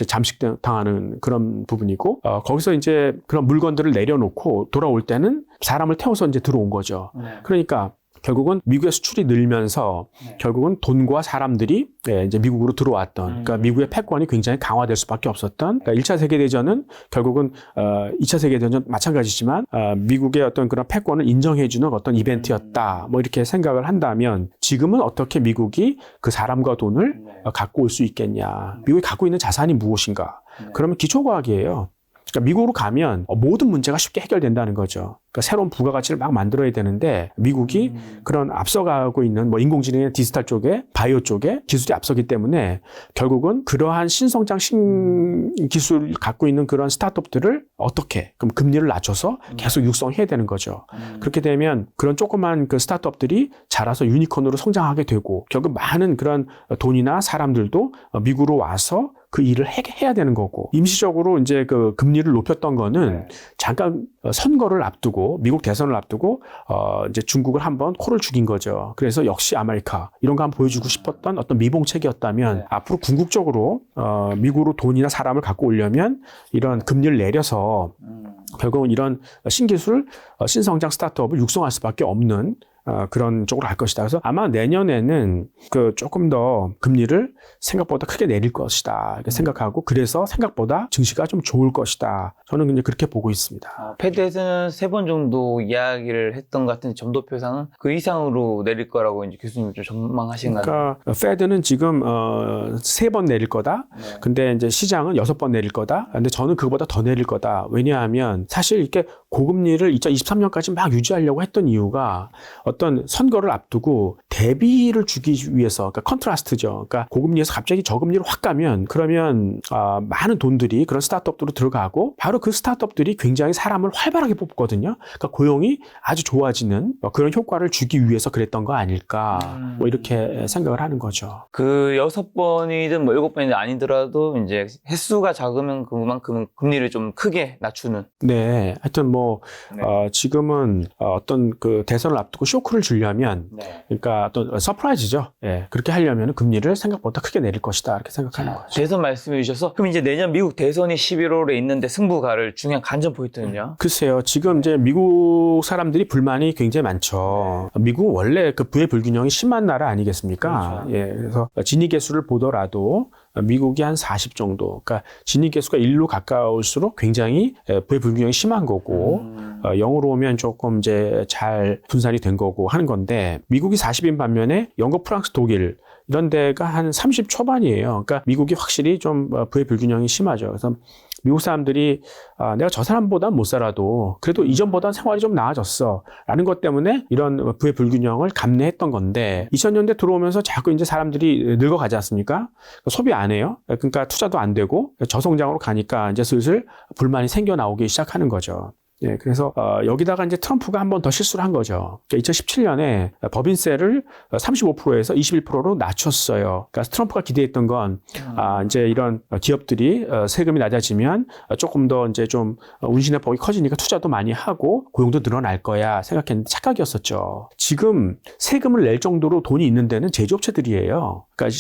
잠식당하는 그런 부분이고, 거기서 이제 그런 물건들을 내려놓고 돌아올 때는 사람을 태워서 이제 들어온 거죠. 그러니까 결국은 미국의 수출이 늘면서 결국은 돈과 사람들이 이제 미국으로 들어왔던, 그러니까 미국의 패권이 굉장히 강화될 수밖에 없었던, 그러니까 1차 세계대전은 결국은 2차 세계대전 마찬가지지만 미국의 어떤 그런 패권을 인정해주는 어떤 이벤트였다. 뭐 이렇게 생각을 한다면 지금은 어떻게 미국이 그 사람과 돈을 갖고 올 수 있겠냐? 미국이 갖고 있는 자산이 무엇인가? 그러면 기초과학이에요. 그러니까 미국으로 가면 모든 문제가 쉽게 해결된다는 거죠. 그러니까 새로운 부가가치를 막 만들어야 되는데 미국이 그런 앞서가고 있는 뭐 인공지능의 디지털 쪽에 바이오 쪽에 기술이 앞서기 때문에 결국은 그러한 신성장 기술을 갖고 있는 그런 스타트업들을 어떻게 그럼 금리를 낮춰서 계속 육성해야 되는 거죠. 그렇게 되면 그런 조그만 그 스타트업들이 자라서 유니콘으로 성장하게 되고 결국 많은 그런 돈이나 사람들도 미국으로 와서 그 일을 해야 되는 거고 임시적으로 이제 그 금리를 높였던 거는 잠깐 선거를 앞두고 미국 대선을 앞두고 이제 중국을 한번 코를 죽인 거죠. 그래서 역시 아메리카 이런 거 한번 보여주고 싶었던 어떤 미봉책이었다면 앞으로 궁극적으로 미국으로 돈이나 사람을 갖고 오려면 이런 금리를 내려서 결국은 이런 신기술 신성장 스타트업을 육성할 수밖에 없는 그런 쪽으로 갈 것이다. 그래서 아마 내년에는 그 조금 더 금리를 생각보다 크게 내릴 것이다. 이렇게 생각하고 그래서 생각보다 증시가 좀 좋을 것이다. 저는 이제 그렇게 보고 있습니다. 패드에서는 3번 정도 이야기를 했던 것 같은데 점도표상은 그 이상으로 내릴 거라고 이제 교수님 좀 전망하시는 거예요. 그러니까 패드는 지금 3번 내릴 거다. 근데 이제 시장은 6번 내릴 거다. 근데 저는 그거보다 더 내릴 거다. 왜냐하면 사실 이렇게 고금리를 2023년까지 막 유지하려고 했던 이유가 어떤 선거를 앞두고 대비를 주기 위해서, 그러니까 컨트라스트죠. 그러니까 고금리에서 갑자기 저금리로 확 가면 그러면 많은 돈들이 그런 스타트업으로 들어가고 바로 그 스타트업들이 굉장히 사람을 활발하게 뽑거든요. 그러니까 고용이 아주 좋아지는 그런 효과를 주기 위해서 그랬던 거 아닐까. 뭐 이렇게 생각을 하는 거죠. 그 6번이든 뭐 7번이든 아니더라도 이제 횟수가 작으면 그만큼 금리를 좀 크게 낮추는. 네, 하여튼 뭐 지금은 어떤 그 대선을 앞두고 쇼크를 주려면, 그러니까 어떤 서프라이즈죠. 예, 그렇게 하려면 금리를 생각보다 크게 내릴 것이다. 이렇게 생각하는 거죠. 대선 말씀해 주셔서 그럼 이제 내년 미국 대선이 11월에 있는데 승부가를 중요한 관전 포인트는요? 글쎄요, 지금 이제 미국 사람들이 불만이 굉장히 많죠. 미국은 원래 그 부의 불균형이 심한 나라 아니겠습니까? 그렇죠. 예, 그래서 지니계수를 보더라도 미국이 한 40 정도, 그러니까 지니계수가 1로 가까울수록 굉장히 부의 불균형이 심한 거고, 0으로 오면 조금 이제 잘 분산이 된 거고 하는 건데, 미국이 40인 반면에 영국, 프랑스, 독일 이런 데가 한 30 초반이에요. 그러니까 미국이 확실히 좀 부의 불균형이 심하죠. 그래서 미국 사람들이 내가 저 사람보단 못 살아도 그래도 이전보다는 생활이 좀 나아졌어 라는 것 때문에 이런 부의 불균형을 감내했던 건데 2000년대 들어오면서 자꾸 이제 사람들이 늙어가지 않습니까? 소비 안 해요. 그러니까 투자도 안 되고 저성장으로 가니까 이제 슬슬 불만이 생겨 나오기 시작하는 거죠. 예, 그래서 여기다가 이제 트럼프가 한 번 더 실수를 한 거죠. 2017년에 법인세를 35%에서 21%로 낮췄어요. 그러니까 트럼프가 기대했던 건 이제 이런 기업들이 세금이 낮아지면 조금 더 이제 좀 운신의 폭이 커지니까 투자도 많이 하고 고용도 늘어날 거야 생각했는데 착각이었었죠. 지금 세금을 낼 정도로 돈이 있는 데는 제조업체들이에요. 그러니까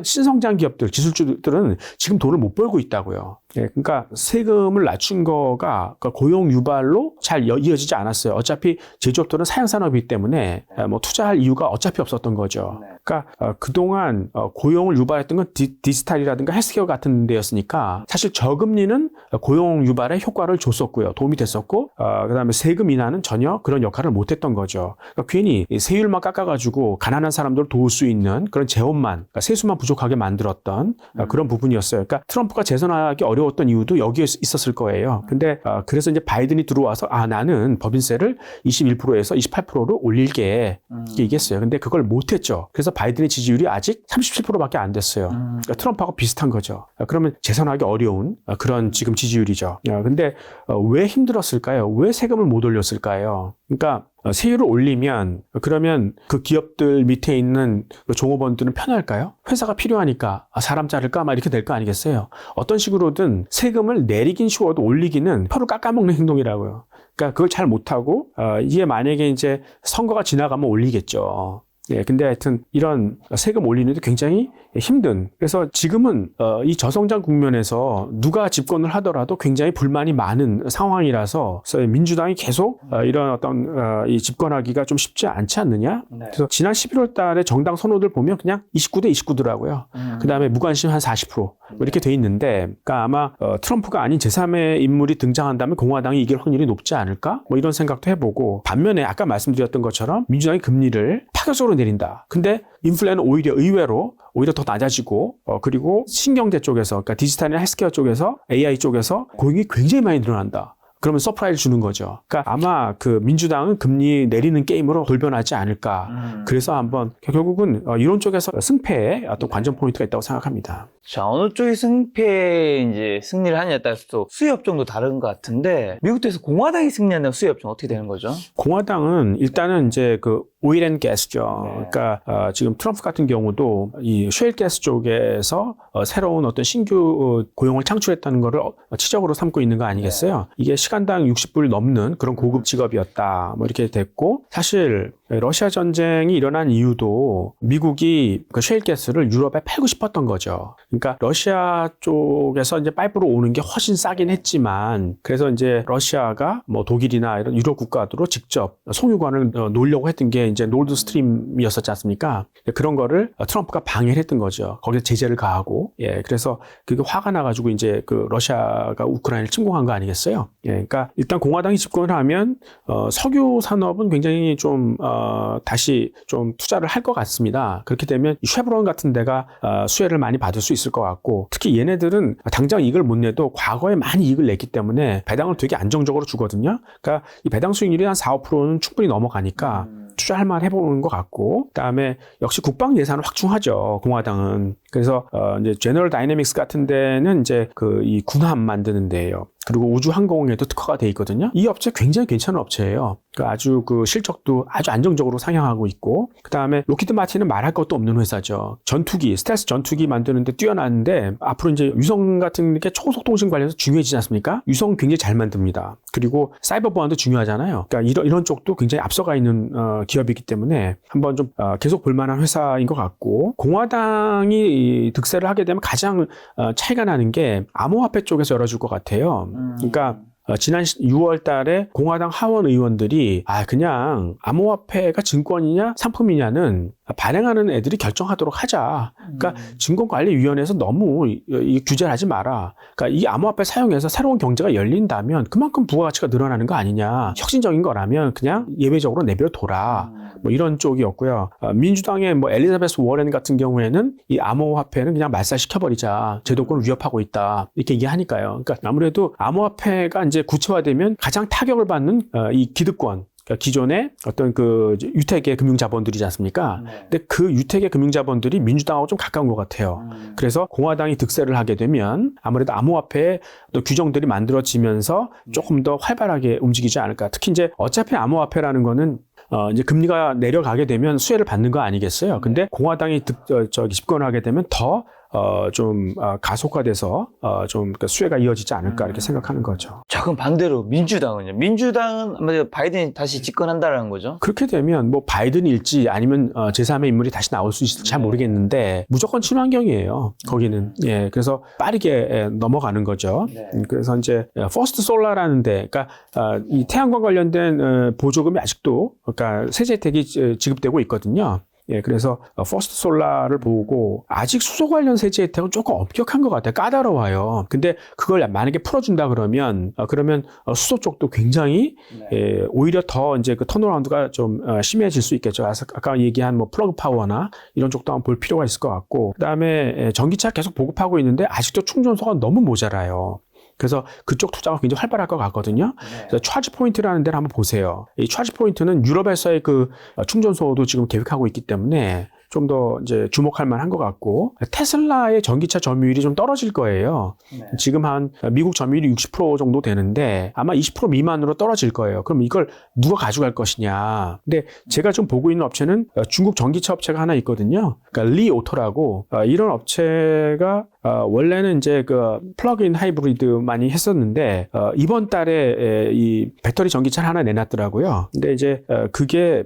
신성장 기업들, 기술주들은 지금 돈을 못 벌고 있다고요. 예, 그러니까 세금을 낮춘 거가 고용 유발로 잘 이어지지 않았어요. 어차피 제조업들은 사양산업이기 때문에 뭐 투자할 이유가 어차피 없었던 거죠. 그러니까 그동안 고용을 유발했던 건 디지털이라든가 헬스케어 같은 데였으니까 사실 저금리는 고용 유발에 효과를 줬었고요. 도움이 됐었고 그다음에 세금 인하는 전혀 그런 역할을 못했던 거죠. 그러니까 괜히 세율만 깎아가지고 가난한 사람들을 도울 수 있는 그런 재원만 그러니까 세수만 부족하게 만들었던 그런 부분이었어요. 그러니까 트럼프가 재선하기 어려웠던 이유도 여기에 있었을 거예요. 근데 그래서 이제 바이든이 들어와서 나는 법인세를 21%에서 28%로 올릴게 이렇게 얘기했어요. 근데 그걸 못했죠. 그래서 바이든의 지지율이 아직 37%밖에 안 됐어요. 그러니까 트럼프하고 비슷한 거죠. 그러면 재선하기 어려운 그런 지금 지지율이죠. 근데 왜 힘들었을까요? 왜 세금을 못 올렸을까요? 그러니까 세율을 올리면 그러면 그 기업들 밑에 있는 종업원들은 편할까요? 회사가 필요하니까 사람 자를까 막 이렇게 될 거 아니겠어요? 어떤 식으로든 세금을 내리긴 쉬워도 올리기는 표를 깎아먹는 행동이라고요. 그러니까 그걸 잘 못하고 이게 만약에 이제 선거가 지나가면 올리겠죠. 예, 근데 하여튼 이런 세금 올리는 데 굉장히 힘든. 그래서 지금은 이 저성장 국면에서 누가 집권을 하더라도 굉장히 불만이 많은 상황이라서 민주당이 계속 이런 어떤 이 집권하기가 좀 쉽지 않지 않느냐. 네. 그래서 지난 11월 달에 정당 선호들 보면 그냥 29대 29더라고요. 그다음에 무관심 한 40% 뭐 이렇게 돼 있는데, 그러니까 아마 트럼프가 아닌 제3의 인물이 등장한다면 공화당이 이길 확률이 높지 않을까? 뭐 이런 생각도 해보고, 반면에 아까 말씀드렸던 것처럼 민주당이 금리를 파격적으로 내린다. 근데 인플레는 오히려 의외로 오히려 더 낮아지고 그리고 신경제 쪽에서 그러니까 디지털이나 헬스케어 쪽에서 AI 쪽에서 고용이 굉장히 많이 늘어난다. 그러면 서프라이즈 주는 거죠. 그러니까 아마 그 민주당은 금리 내리는 게임으로 돌변하지 않을까. 그래서 한번 결국은 이런 쪽에서 승패에 어떤 관전 포인트가 있다고 생각합니다. 자, 어느 쪽이 이제 승리를 하느냐에 따라서 또 수혜 업종도 다른 것 같은데, 미국에서 공화당이 승리한다면 수혜 업종 어떻게 되는 거죠? 공화당은 일단은 이제 그 오일 앤 가스죠. 네. 그러니까 지금 트럼프 같은 경우도 이 셰일 가스 쪽에서 새로운 어떤 신규 고용을 창출했다는 거를 치적으로 삼고 있는 거 아니겠어요? 이게 시간당 60불 넘는 그런 고급 직업이었다. 뭐 이렇게 됐고, 사실 러시아 전쟁이 일어난 이유도 미국이 그 셰일 가스를 유럽에 팔고 싶었던 거죠. 그러니까 러시아 쪽에서 이제 파이프로 오는 게 훨씬 싸긴 했지만, 그래서 이제 러시아가 뭐 독일이나 이런 유럽 국가들로 직접 송유관을 놓으려고 했던 게 이제 노드 스트림이었었지 않습니까? 그런 거를 트럼프가 방해를 했던 거죠. 거기서 제재를 가하고, 예, 그래서 그게 화가 나가지고 이제 그 러시아가 우크라이나를 침공한 거 아니겠어요? 예, 그러니까 일단 공화당이 집권을 하면 석유 산업은 굉장히 좀 다시 좀 투자를 할 것 같습니다. 그렇게 되면 쉐브론 같은 데가 수혜를 많이 받을 수 있을 것 같고, 특히 얘네들은 당장 이익을 못 내도 과거에 많이 이익을 냈기 때문에 배당을 되게 안정적으로 주거든요. 그러니까 이 배당 수익률이 한 4~5%는 충분히 넘어가니까 투자할 만 해보는 것 같고, 그다음에 역시 국방 예산을 확충하죠, 공화당은. 그래서 이제 제너럴 다이내믹스 같은 데는 이제 그 이 군함 만드는 데예요. 그리고 우주 항공에도 특화가 돼 있거든요. 이 업체 굉장히 괜찮은 업체예요. 그러니까 아주 그 실적도 아주 안정적으로 상향하고 있고, 그다음에 로키드 마틴은 말할 것도 없는 회사죠. 전투기, 스텔스 전투기 만드는데 뛰어나는데, 앞으로 이제 유성 같은 게 초고속 통신 관련해서 중요해지지 않습니까? 유성 굉장히 잘 만듭니다. 그리고 사이버 보안도 중요하잖아요. 그러니까 이런 쪽도 굉장히 앞서가 있는 기업이기 때문에 한번 좀 계속 볼만한 회사인 것 같고, 공화당이 득세를 하게 되면 가장 차이가 나는 게 암호화폐 쪽에서 열어줄 것 같아요. 그러니까 지난 6월 달에 공화당 하원 의원들이 그냥 암호화폐가 증권이냐 상품이냐는 발행하는 애들이 결정하도록 하자. 그러니까 증권관리위원회에서 너무 이 규제를 하지 마라. 그러니까 이 암호화폐 사용해서 새로운 경제가 열린다면 그만큼 부가가치가 늘어나는 거 아니냐. 혁신적인 거라면 그냥 예외적으로 내버려둬라. 뭐 이런 쪽이었고요. 민주당의 뭐 엘리자베스 워렌 같은 경우에는 이 암호화폐는 그냥 말살시켜버리자. 제도권을 위협하고 있다. 이렇게 얘기하니까요. 그러니까 아무래도 암호화폐가 이제 구체화되면 가장 타격을 받는 이 기득권. 그러니까 기존의 어떤 그 유태계 금융자본들이지 않습니까? 근데 그 유태계 금융자본들이 민주당하고 좀 가까운 것 같아요. 그래서 공화당이 득세를 하게 되면 아무래도 암호화폐 또 규정들이 만들어지면서 조금 더 활발하게 움직이지 않을까. 특히 이제 어차피 암호화폐라는 거는 이제 금리가 내려가게 되면 수혜를 받는 거 아니겠어요? 근데 공화당이 집권을 하게 되면 더 좀 가속화돼서 좀 수혜가 이어지지 않을까 이렇게 생각하는 거죠. 자, 그럼 반대로 민주당은요? 민주당은 아마 바이든이 다시 집권한다라는 거죠? 그렇게 되면 뭐 바이든일지 아니면 제3의 인물이 다시 나올 수 있을지 잘 모르겠는데 무조건 친환경이에요. 거기는. 예, 그래서 빠르게 넘어가는 거죠. 네. 그래서 이제 퍼스트 솔라라는 데, 그러니까 이 태양광 관련된 보조금이 아직도 그러니까 세제 혜택이 지급되고 있거든요. 예, 그래서 퍼스트 솔라를 보고 아직 수소 관련 세제 혜택은 조금 엄격한 것 같아요. 까다로워요. 근데 그걸 만약에 풀어준다 그러면 수소 쪽도 굉장히 예, 오히려 더 이제 그 턴어라운드가 좀 심해질 수 있겠죠. 아까 얘기한 뭐 플러그 파워나 이런 쪽도 한번 볼 필요가 있을 것 같고, 그다음에 전기차 계속 보급하고 있는데 아직도 충전소가 너무 모자라요. 그래서 그쪽 투자가 굉장히 활발할 것 같거든요. 그래서 차지 포인트라는 데를 한번 보세요. 이 차지 포인트는 유럽에서의 그 충전소도 지금 계획하고 있기 때문에 좀 더 이제 주목할 만한 것 같고, 테슬라의 전기차 점유율이 좀 떨어질 거예요. 지금 한 미국 점유율이 60% 정도 되는데 아마 20% 미만으로 떨어질 거예요. 그럼 이걸 누가 가져갈 것이냐. 근데 제가 좀 보고 있는 업체는 중국 전기차 업체가 하나 있거든요. 그러니까 리오토라고, 이런 업체가 원래는 이제 그 플러그인 하이브리드 많이 했었는데 이번 달에 이 배터리 전기차를 하나 내놨더라고요. 근데 이제 그게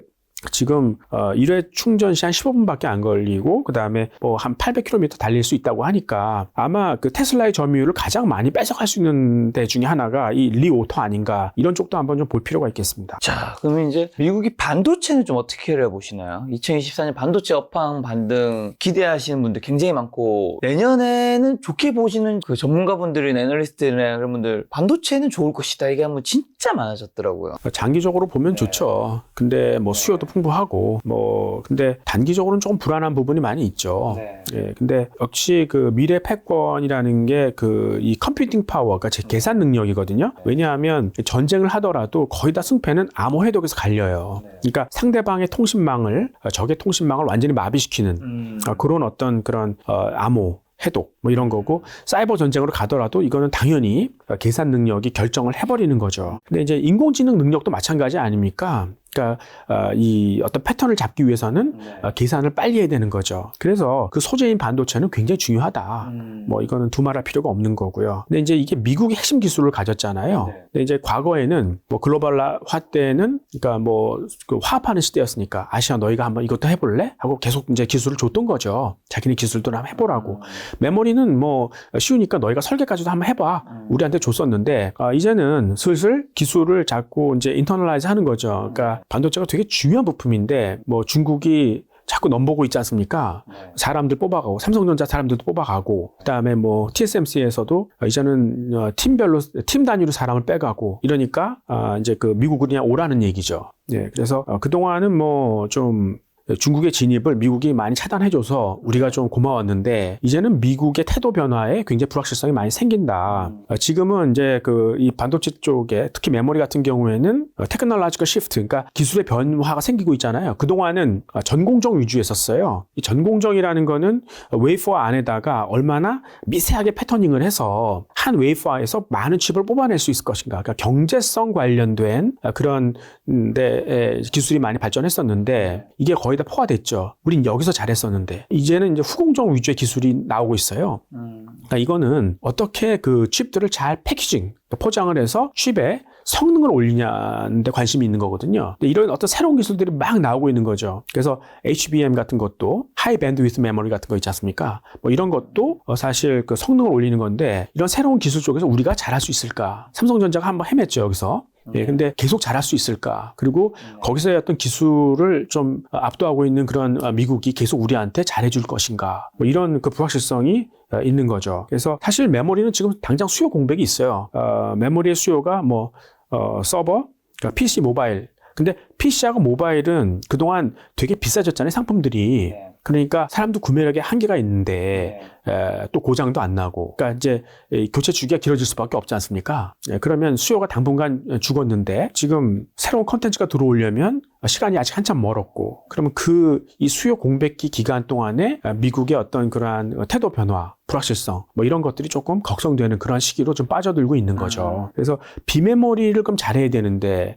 지금 1회 충전 시간 15분밖에 안 걸리고, 그 다음에 뭐 한 800km 달릴 수 있다고 하니까 아마 그 테슬라의 점유율을 가장 많이 뺏어갈 수 있는 데 중에 하나가 이 리오토 아닌가, 이런 쪽도 한번 좀 볼 필요가 있겠습니다. 자, 그러면 이제 미국이 반도체는 좀 어떻게 보시나요? 2024년 반도체 업황 반등 기대하시는 분들 굉장히 많고, 내년에는 좋게 보시는 그 전문가분들이나 애널리스트나 그런 분들 반도체는 좋을 것이다 얘기하면 진짜 많아졌더라고요. 장기적으로 보면 좋죠. 근데 뭐 수요도 풍부하고, 뭐 근데 단기적으로는 조금 불안한 부분이 많이 있죠. 예, 근데 역시 그 미래 패권이라는 게 그 이 컴퓨팅 파워가 제 계산 능력이거든요. 왜냐하면 전쟁을 하더라도 거의 다 승패는 암호 해독에서 갈려요. 그러니까 상대방의 통신망을, 적의 통신망을 완전히 마비시키는 그런 어떤 그런 암호 해독 뭐 이런 거고, 사이버 전쟁으로 가더라도 이거는 당연히 계산 능력이 결정을 해버리는 거죠. 근데 이제 인공지능 능력도 마찬가지 아닙니까? 그러니까 이 어떤 패턴을 잡기 위해서는 계산을 빨리 해야 되는 거죠. 그래서 그 소재인 반도체는 굉장히 중요하다. 뭐 이거는 두말할 필요가 없는 거고요. 근데 이제 이게 미국이 핵심 기술을 가졌잖아요. 근데 이제 과거에는 뭐 글로벌화 때는, 그러니까 뭐 그 화합하는 시대였으니까 아시아 너희가 한번 이것도 해볼래? 하고 계속 이제 기술을 줬던 거죠. 자기네 기술도 한번 해보라고. 메모리는 뭐 쉬우니까 너희가 설계까지도 한번 해봐. 우리한테 줬었는데 이제는 슬슬 기술을 자꾸 이제 인터널라이즈 하는 거죠. 그러니까 반도체가 되게 중요한 부품인데 뭐 중국이 자꾸 넘보고 있지 않습니까? 사람들 뽑아가고, 삼성전자 사람들도 뽑아가고, 그다음에 뭐 TSMC에서도 이제는 팀별로, 팀 단위로 사람을 빼가고 이러니까 이제 그 미국은 그냥 오라는 얘기죠. 예, 그래서 그동안은 뭐 좀 중국의 진입을 미국이 많이 차단해줘서 우리가 좀 고마웠는데, 이제는 미국의 태도 변화에 굉장히 불확실성이 많이 생긴다. 지금은 이제 그 이 반도체 쪽에 특히 메모리 같은 경우에는 테크놀로지컬 시프트, 그러니까 기술의 변화가 생기고 있잖아요. 그동안은 전공정 위주였었어요. 이 전공정이라는 거는 웨이퍼 안에다가 얼마나 미세하게 패터닝을 해서 한 웨이퍼에서 많은 칩을 뽑아낼 수 있을 것인가. 그러니까 경제성 관련된 그런 데 기술이 많이 발전했었는데, 이게 거의 다 포화됐죠. 우린 여기서 잘했었는데 이제는 이제 후공정 위주의 기술이 나오고 있어요. 그러니까 이거는 어떻게 그 칩들을 잘 패키징, 포장을 해서 칩에 성능을 올리냐는 데 관심이 있는 거거든요. 근데 이런 어떤 새로운 기술들이 막 나오고 있는 거죠. 그래서 HBM 같은 것도, 하이 밴드위스 메모리 같은 거 있지 않습니까? 뭐 이런 것도 사실 그 성능을 올리는 건데, 이런 새로운 기술 쪽에서 우리가 잘할 수 있을까? 삼성전자가 한번 헤맸죠, 여기서. 예, 근데 계속 잘할 수 있을까? 그리고 거기서의 어떤 기술을 좀 압도하고 있는 그런 미국이 계속 우리한테 잘해줄 것인가? 뭐 이런 그 불확실성이 있는 거죠. 그래서 사실 메모리는 지금 당장 수요 공백이 있어요. 메모리의 수요가 뭐 서버, 그러니까 PC, 모바일. 근데 PC하고 모바일은 그동안 되게 비싸졌잖아요, 상품들이. 그러니까 사람도 구매력에 한계가 있는데 또 고장도 안 나고, 그러니까 이제 교체 주기가 길어질 수밖에 없지 않습니까? 그러면 수요가 당분간 죽었는데 지금 새로운 컨텐츠가 들어오려면 시간이 아직 한참 멀었고, 그러면 이 수요 공백기 기간 동안에 미국의 어떤 그러한 태도 변화, 불확실성 뭐 이런 것들이 조금 걱정되는 그런 시기로 좀 빠져들고 있는 거죠. 그래서 비메모리를 좀 잘해야 되는데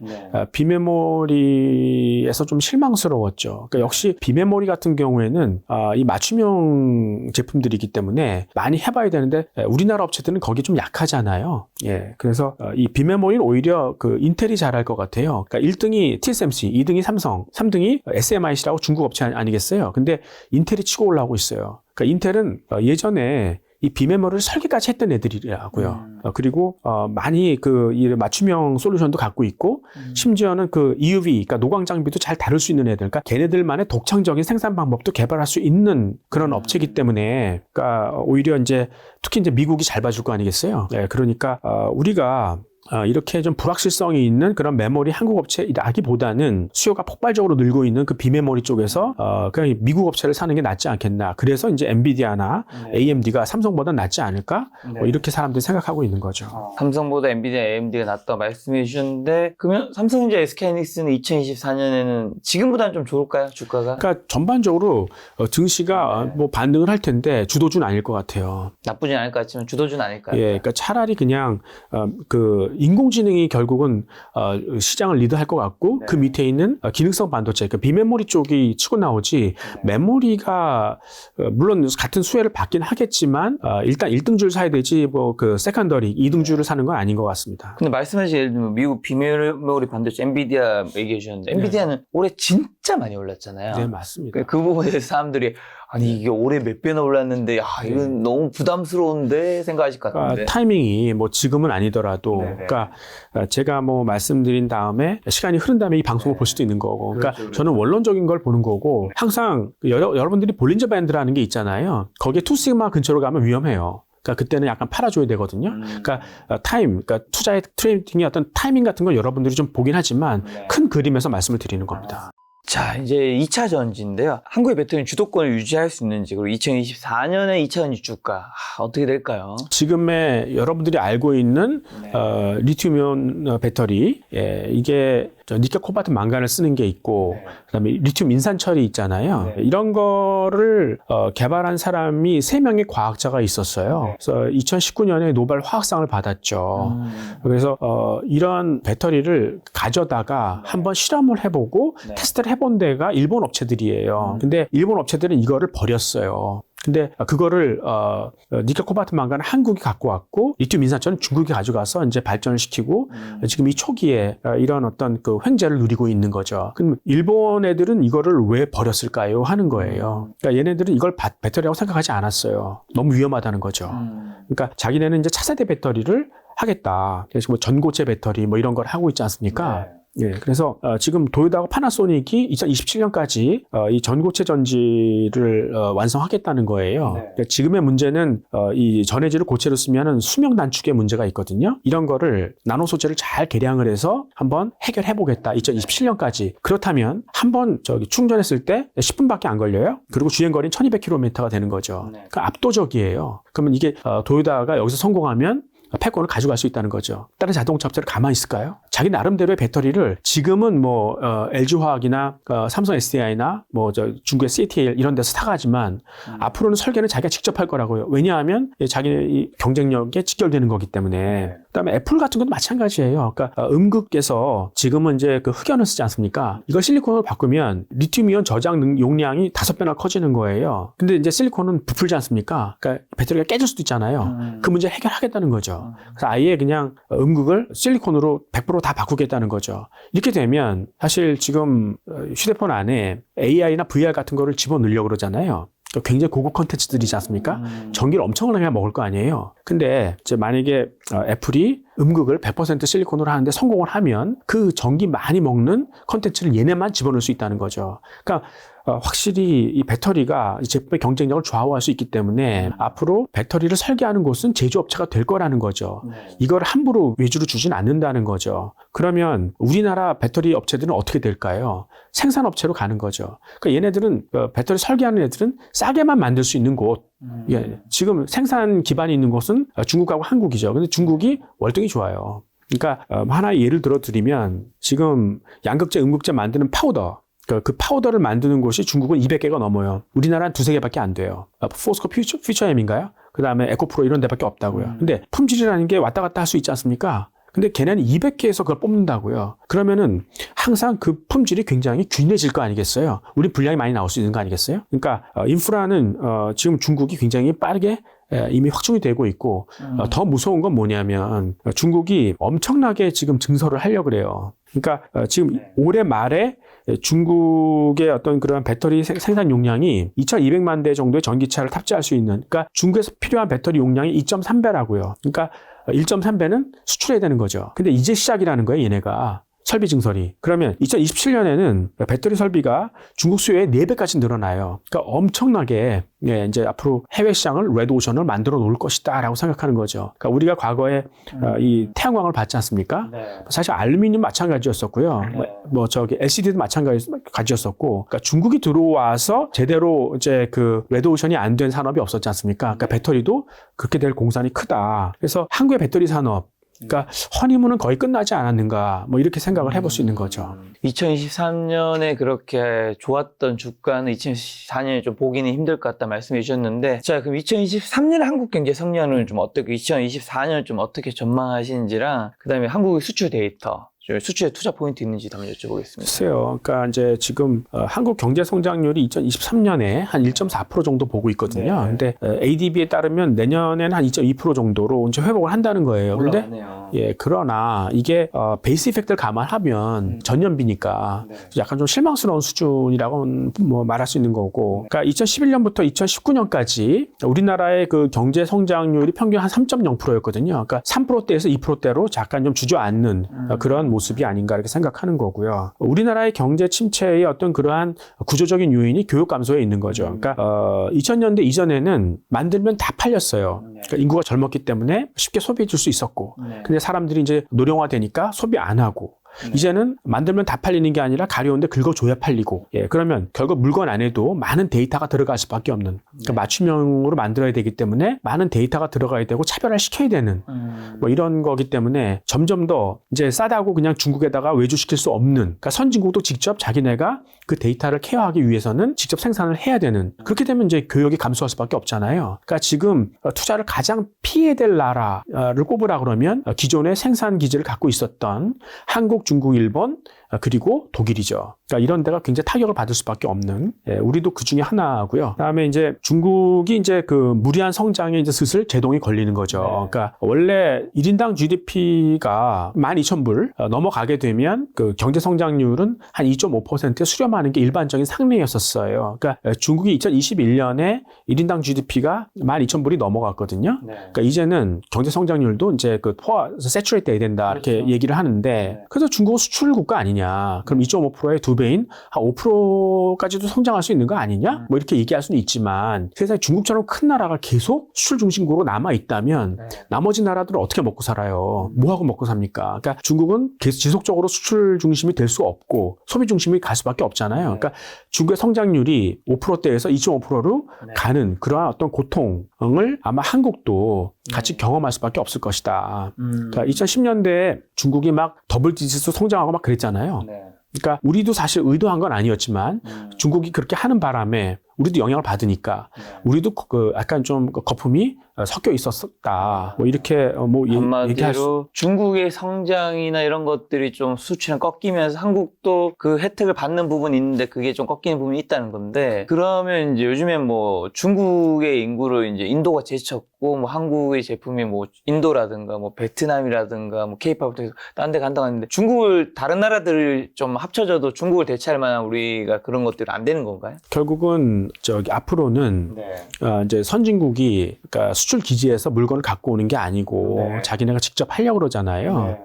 비메모리에서 좀 실망스러웠죠. 그러니까 역시 비메모리 같은 경우에는 이 맞춤형 제품들이기 때문에 많이 해봐야 되는데 우리나라 업체들은 거기 좀 약하잖아요. 예, 그래서 이 비메모리는 오히려 그 인텔이 잘할 것 같아요. 그러니까 1등이 TSMC, 2등이 삼성, 3등이 SMIC라고 중국 업체 아니겠어요? 근데 인텔이 치고 올라오고 있어요. 그러니까 인텔은 예전에 이 비메모리를 설계까지 했던 애들이라고요. 그리고 많이 이 맞춤형 솔루션도 갖고 있고 심지어는 그 EUV, 그러니까 노광 장비도 잘 다룰 수 있는 애들, 그러니까 걔네들만의 독창적인 생산 방법도 개발할 수 있는 그런 업체이기 때문에, 그러니까 오히려 이제 특히 이제 미국이 잘 봐줄 거 아니겠어요. 네, 그러니까 우리가 이렇게 좀 불확실성이 있는 그런 메모리 한국 업체라기보다는 수요가 폭발적으로 늘고 있는 그 비메모리 쪽에서 그냥 미국 업체를 사는 게 낫지 않겠나. 그래서 이제 엔비디아나 AMD가 삼성보다 낫지 않을까? 뭐 이렇게 사람들이 생각하고 있는 거죠. 삼성보다 엔비디아, AMD가 낫다 말씀해 주셨는데, 그러면 삼성전자, SK하이닉스는 2024년에는 지금보다는 좀 좋을까요? 주가가? 그러니까 전반적으로 증시가 뭐 반등을 할 텐데 주도주는 아닐 것 같아요. 나쁘진 않을 것 같지만 주도주는 아닐까요? 예, 그러니까 차라리 그냥 인공지능이 결국은 시장을 리드할 것 같고, 그 밑에 있는 기능성 반도체, 그러니까 비메모리 쪽이 치고 나오지, 메모리가 물론 같은 수혜를 받긴 하겠지만 일단 1등줄 사야 되지 뭐 그 세컨더리 2등줄을 사는 건 아닌 것 같습니다. 근데 말씀하신 예를 들면 미국 비메모리 반도체 엔비디아 얘기해 주셨는데, 엔비디아는 올해 진짜 많이 올랐잖아요. 네, 맞습니다. 그 부분에 대해서 사람들이 아니 이게 올해 몇 배나 올랐는데 이건 너무 부담스러운데 생각하실 것 같은데. 타이밍이 뭐 지금은 아니더라도, 그러니까 제가 뭐 말씀드린 다음에 시간이 흐른 다음에 이 방송을 볼 수도 있는 거고, 그러니까 저는 원론적인 걸 보는 거고, 항상 여러분들이 볼린저 밴드라는 게 있잖아요. 거기에 투시그마 근처로 가면 위험해요. 그러니까 그때는 약간 팔아줘야 되거든요. 그러니까 그러니까 투자의 트레이딩의 어떤 타이밍 같은 걸 여러분들이 좀 보긴 하지만 큰 그림에서 말씀을 드리는 겁니다. 자, 이제 2차 전지인데요. 한국의 배터리 주도권을 유지할 수 있는지, 그리고 2024년에 2차 전지 주가 어떻게 될까요? 지금의 여러분들이 알고 있는 리튬이온 배터리, 이게 니켈 코발트 망간을 쓰는 게 있고, 그다음에 리튬 인산 처리 있잖아요. 이런 거를 개발한 사람이 3명의 과학자가 있었어요. 그래서 2019년에 노벨 화학상을 받았죠. 그래서 이런 배터리를 가져다가 한번 실험을 해보고 테스트를 해본 데가 일본 업체들이에요. 근데 일본 업체들은 이거를 버렸어요. 근데 그거를 니켈 코발트 망간을 한국이 갖고 왔고, 리튬 인산철은 중국이 가져가서 이제 발전을 시키고 지금 이 초기에 이런 어떤 그 횡재를 누리고 있는 거죠. 그럼 일본 애들은 이거를 왜 버렸을까요? 하는 거예요. 그러니까 얘네들은 이걸 배터리라고 생각하지 않았어요. 너무 위험하다는 거죠. 그러니까 자기네는 이제 차세대 배터리를 하겠다. 그래서 뭐 전고체 배터리 뭐 이런 걸 하고 있지 않습니까? 예, 그래서 지금 도요타하고 파나소닉이 2027년까지 이 전고체 전지를 완성하겠다는 거예요. 그러니까 지금의 문제는 이 전해질을 고체로 쓰면은 수명 단축의 문제가 있거든요. 이런 거를 나노 소재를 잘 개량을 해서 한번 해결해 보겠다. 2027년까지. 그렇다면 한번 충전했을 때 10분밖에 안 걸려요. 그리고 주행 거리는 1200km가 되는 거죠. 그러니까 압도적이에요. 그러면 이게 도요타가 여기서 성공하면 패권을 가져갈 수 있다는 거죠. 다른 자동차 업체를 가만히 있을까요? 자기 나름대로의 배터리를 지금은 뭐 LG화학이나 삼성 SDI나 뭐 중국의 CATL 이런 데서 사가지만 앞으로는 설계는 자기가 직접 할 거라고요. 왜냐하면 자기의 경쟁력에 직결되는 거기 때문에. 그다음에 애플 같은 것도 마찬가지예요. 그러니까 음극에서 지금은 이제 그 흑연을 쓰지 않습니까? 이걸 실리콘으로 바꾸면 리튬이온 저장 용량이 5배나 커지는 거예요. 근데 이제 실리콘은 부풀지 않습니까? 그러니까 배터리가 깨질 수도 있잖아요. 그 문제 해결하겠다는 거죠. 그래서 아예 그냥 음극을 실리콘으로 100% 다 바꾸겠다는 거죠. 이렇게 되면 사실 지금 휴대폰 안에 AI나 VR 같은 거를 집어넣으려고 그러잖아요. 굉장히 고급 콘텐츠들이지 않습니까? 전기를 엄청나게 먹을 거 아니에요. 근데 이제 만약에 애플이 음극을 100% 실리콘으로 하는데 성공을 하면 그 전기 많이 먹는 콘텐츠를 얘네만 집어넣을 수 있다는 거죠. 그러니까 확실히 이 배터리가 이 제품의 경쟁력을 좌우할 수 있기 때문에 앞으로 배터리를 설계하는 곳은 제조업체가 될 거라는 거죠. 이걸 함부로 외주로 주진 않는다는 거죠. 그러면 우리나라 배터리 업체들은 어떻게 될까요? 생산업체로 가는 거죠. 그러니까 얘네들은 배터리 설계하는 애들은 싸게만 만들 수 있는 곳, 예, 지금 생산 기반이 있는 곳은 중국하고 한국이죠. 근데 중국이 월등히 좋아요. 그러니까 하나의 예를 들어드리면 지금 양극재, 음극재 만드는 파우더, 그 파우더를 만드는 곳이 중국은 200개가 넘어요. 우리나라는 2-3개밖에 안 돼요. 포스코 퓨처엠인가요? 그 다음에 에코프로 이런 데밖에 없다고요. 근데 품질이라는 게 왔다 갔다 할 수 있지 않습니까? 근데 걔네는 200개에서 그걸 뽑는다고요. 그러면은 항상 그 품질이 굉장히 균일해질 거 아니겠어요? 우리 분량이 많이 나올 수 있는 거 아니겠어요? 그러니까 인프라는 지금 중국이 굉장히 빠르게 이미 확충이 되고 있고 더 무서운 건 뭐냐면 중국이 엄청나게 지금 증설을 하려고 그래요. 그러니까 지금 올해 말에 중국의 어떤 그런 배터리 생산 용량이 2,200만 대 정도의 전기차를 탑재할 수 있는, 그러니까 중국에서 필요한 배터리 용량이 2.3배라고요. 그러니까 1.3배는 수출해야 되는 거죠. 근데 이제 시작이라는 거예요, 얘네가. 설비 증설이. 그러면 2027년에는 배터리 설비가 중국 수요의 4배까지 늘어나요. 그러니까 엄청나게 이제 앞으로 해외 시장을 레드오션을 만들어 놓을 것이다라고 생각하는 거죠. 그러니까 우리가 과거에 이 태양광을 봤지 않습니까? 네. 사실 알루미늄 마찬가지였었고요. 뭐 저기 LCD도 마찬가지였었고, 그러니까 중국이 들어와서 제대로 이제 그 레드오션이 안 된 산업이 없었지 않습니까? 그러니까 배터리도 그렇게 될 공산이 크다. 그래서 한국의 배터리 산업, 그러니까 허니문은 거의 끝나지 않았는가, 뭐 이렇게 생각을 해볼 수 있는 거죠. 2023년에 그렇게 좋았던 주가는 2024년에 좀 보기는 힘들 것 같다 말씀해 주셨는데, 자, 그럼 2023년 한국 경제 성장을 좀 어떻게, 2024년을 좀 어떻게 전망하시는지랑, 그 다음에 한국의 수출 데이터, 수출에 투자 포인트 있는지 한번 여쭤보겠습니다. 글쎄요. 그러니까 이제 지금 한국 경제 성장률이 2023년에 한 1.4% 정도 보고 있거든요. 근데 ADB에 따르면 내년에는 한 2.2% 정도로 이제 회복을 한다는 거예요. 근데 그러나 이게 베이스 이펙트를 감안하면 전년비니까 약간 좀 실망스러운 수준이라고 뭐 말할 수 있는 거고. 그러니까 2011년부터 2019년까지 우리나라의 그 경제 성장률이 평균 한 3.0%였거든요. 그러니까 3%대에서 2%대로 잠깐 좀 주저앉는 그런 모습이 아닌가 이렇게 생각하는 거고요. 우리나라의 경제 침체의 어떤 그러한 구조적인 요인이 교육 감소에 있는 거죠. 그러니까 2000년대 이전에는 만들면 다 팔렸어요. 그러니까 인구가 젊었기 때문에 쉽게 소비해 줄 수 있었고, 근데 사람들이 이제 노령화되니까 소비 안 하고, 이제는 만들면 다 팔리는 게 아니라 가려운데 긁어줘야 팔리고, 그러면 결국 물건 안에도 많은 데이터가 들어갈 수밖에 없는, 그러니까 맞춤형으로 만들어야 되기 때문에 많은 데이터가 들어가야 되고 차별화를 시켜야 되는 뭐 이런 거기 때문에 점점 더 이제 싸다고 그냥 중국에다가 외주시킬 수 없는, 그러니까 선진국도 직접 자기네가 그 데이터를 케어하기 위해서는 직접 생산을 해야 되는, 그렇게 되면 이제 교역이 감소할 수밖에 없잖아요. 그러니까 지금 투자를 가장 피해야 될 나라를 꼽으라 그러면 기존의 생산 기지를 갖고 있었던 한국, 중국, 일본, 그리고 독일이죠. 그러니까 이런 데가 굉장히 타격을 받을 수밖에 없는, 우리도 그 중에 하나고요. 그다음에 이제 중국이 이제 그 무리한 성장에 이제 슬슬 제동이 걸리는 거죠. 그러니까 원래 1인당 GDP가 12,000불 넘어가게 되면 그 경제 성장률은 한 2.5%에 수렴하는 게 일반적인 상례였었어요. 그러니까 중국이 2021년에 1인당 GDP가 12,000불이 넘어갔거든요. 그러니까 이제는 경제 성장률도 이제 그 세츄레이트 돼야 된다 이렇게 얘기를 하는데, 그래서 중국은 수출 국가 아니냐? 그럼 2.5%의 2배인 한 5%까지도 성장할 수 있는 거 아니냐? 뭐 이렇게 얘기할 수는 있지만, 세상에 중국처럼 큰 나라가 계속 수출 중심국으로 남아 있다면 나머지 나라들은 어떻게 먹고 살아요? 뭐 하고 먹고 삽니까? 그러니까 중국은 계속 지속적으로 수출 중심이 될 수 없고 소비 중심이 갈 수밖에 없잖아요. 그러니까 중국의 성장률이 5%대에서 2.5%로 가는 그러한 어떤 고통을 아마 한국도 같이 경험할 수밖에 없을 것이다. 그러니까 2010년대에 중국이 막 더블 디지트로 성장하고 막 그랬잖아요. 그러니까 우리도 사실 의도한 건 아니었지만 중국이 그렇게 하는 바람에 우리도 영향을 받으니까 우리도 그 약간 좀 거품이 섞여 있었다. 뭐 이렇게 뭐 얘기할 수. 중국의 성장이나 이런 것들이 좀 수치랑 꺾이면서 한국도 그 혜택을 받는 부분이 있는데 그게 좀 꺾이는 부분이 있다는 건데, 그러면 이제 요즘엔 뭐 중국의 인구를 이제 인도가 제쳤고 뭐 한국의 제품이 뭐 인도라든가 뭐 베트남이라든가 뭐 케이팝부터 해서 딴 데 간다고 하는데, 중국을 다른 나라들을 좀 합쳐져도 중국을 대체할 만한 우리가 그런 것들은 안 되는 건가요? 결국은 저기 앞으로는 이제 선진국이 그러니까 수출 기지에서 물건을 갖고 오는 게 아니고 자기네가 직접 하려고 그러잖아요.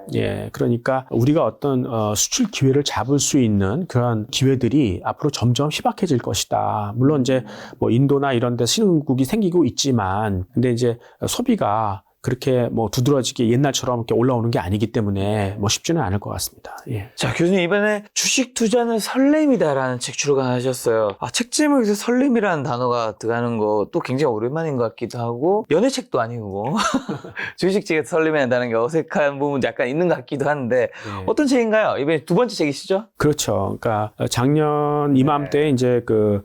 그러니까 우리가 어떤 수출 기회를 잡을 수 있는 그런 기회들이 앞으로 점점 희박해질 것이다. 물론 이제 뭐 인도나 이런 데 신흥국이 생기고 있지만, 근데 이제 소비가 그렇게 뭐 두드러지게 옛날처럼 이렇게 올라오는 게 아니기 때문에 뭐 쉽지는 않을 것 같습니다. 자, 교수님 이번에 주식 투자는 설렘이다라는 책 출간하셨어요. 책 제목에서 설렘이라는 단어가 들어가는 것도 굉장히 오랜만인 것 같기도 하고, 연애책도 아니고 주식책에서 설렘이라는 게 어색한 부분도 약간 있는 것 같기도 한데, 어떤 책인가요? 이번에 두 번째 책이시죠? 그렇죠. 그러니까 작년 이맘때 이제 그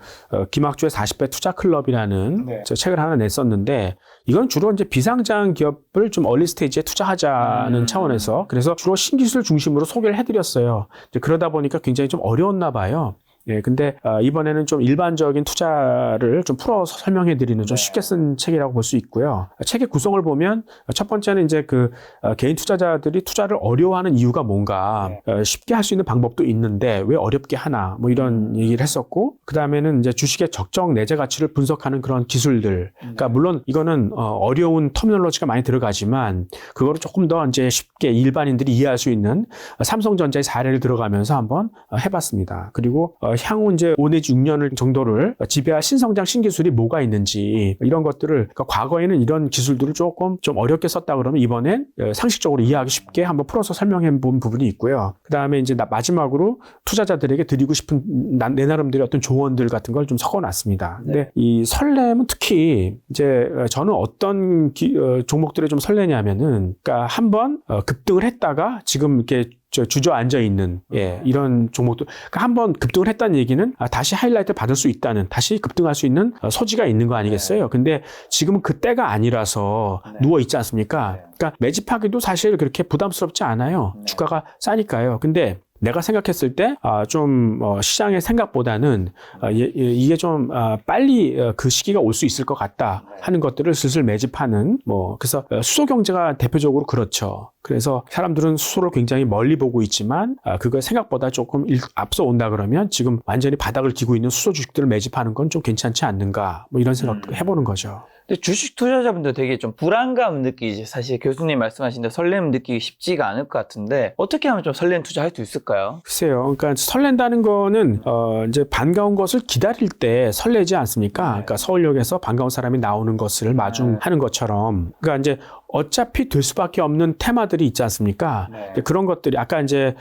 김학주의 40배 투자 클럽이라는 저 책을 하나 냈었는데, 이건 주로 이제 비상장 기업을 좀 얼리 스테이지에 투자하자는 차원에서, 그래서 주로 신기술 중심으로 소개를 해드렸어요. 이제 그러다 보니까 굉장히 좀 어려웠나 봐요. 예, 근데 이번에는 좀 일반적인 투자를 좀 풀어서 설명해 드리는 좀 쉽게 쓴 책이라고 볼 수 있고요. 책의 구성을 보면 첫 번째는 이제 개인 투자자들이 투자를 어려워하는 이유가 뭔가 쉽게 할 수 있는 방법도 있는데 왜 어렵게 하나 뭐 이런 얘기를 했었고, 그다음에는 이제 주식의 적정 내재 가치를 분석하는 그런 기술들. 그러니까 물론 이거는 어려운 터미널로지가 많이 들어가지만 그거를 조금 더 이제 쉽게 일반인들이 이해할 수 있는 삼성전자의 사례를 들어가면서 한번 해봤습니다. 그리고 향후 이제 5 내지 6년을 정도를 지배할 신성장 신기술이 뭐가 있는지 이런 것들을, 그러니까 과거에는 이런 기술들을 조금 좀 어렵게 썼다 그러면 이번엔 상식적으로 이해하기 쉽게 한번 풀어서 설명해 본 부분이 있고요. 그 다음에 이제 마지막으로 투자자들에게 드리고 싶은 내 나름대로 어떤 조언들 같은 걸 좀 적어놨습니다. 근데 이 설렘은 특히 이제 저는 어떤 종목들에 좀 설레냐면은, 그러니까 한번 급등을 했다가 지금 이렇게 주저앉아 있는 이런 종목도, 그러니까 한번 급등을 했다는 얘기는 다시 하이라이트 받을 수 있다는, 다시 급등할 수 있는 소지가 있는 거 아니겠어요? 근데 지금은 그 때가 아니라서 누워 있지 않습니까? 그러니까 매집하기도 사실 그렇게 부담스럽지 않아요. 주가가 싸니까요. 근데 내가 생각했을 때 좀 시장의 생각보다는 이게 좀 빨리 그 시기가 올 수 있을 것 같다 하는 것들을 슬슬 매집하는, 그래서 수소 경제가 대표적으로 그렇죠. 그래서 사람들은 수소를 굉장히 멀리 보고 있지만 그거 생각보다 조금 앞서 온다 그러면 지금 완전히 바닥을 기고 있는 수소 주식들을 매집하는 건 좀 괜찮지 않는가, 뭐 이런 생각도 해보는 거죠. 근데 주식 투자자분들 되게 좀 불안감 느끼지. 사실 교수님 말씀하신 대로 설렘 느끼기 쉽지가 않을 것 같은데 어떻게 하면 좀 설렘 투자할 수 있을까요? 글쎄요. 그러니까 설렌다는 거는 이제 반가운 것을 기다릴 때 설레지 않습니까? 그러니까 서울역에서 반가운 사람이 나오는 것을 마중하는 것처럼, 그러니까 이제 어차피 될 수밖에 없는 테마들이 있지 않습니까? 그런 것들이 아까 이제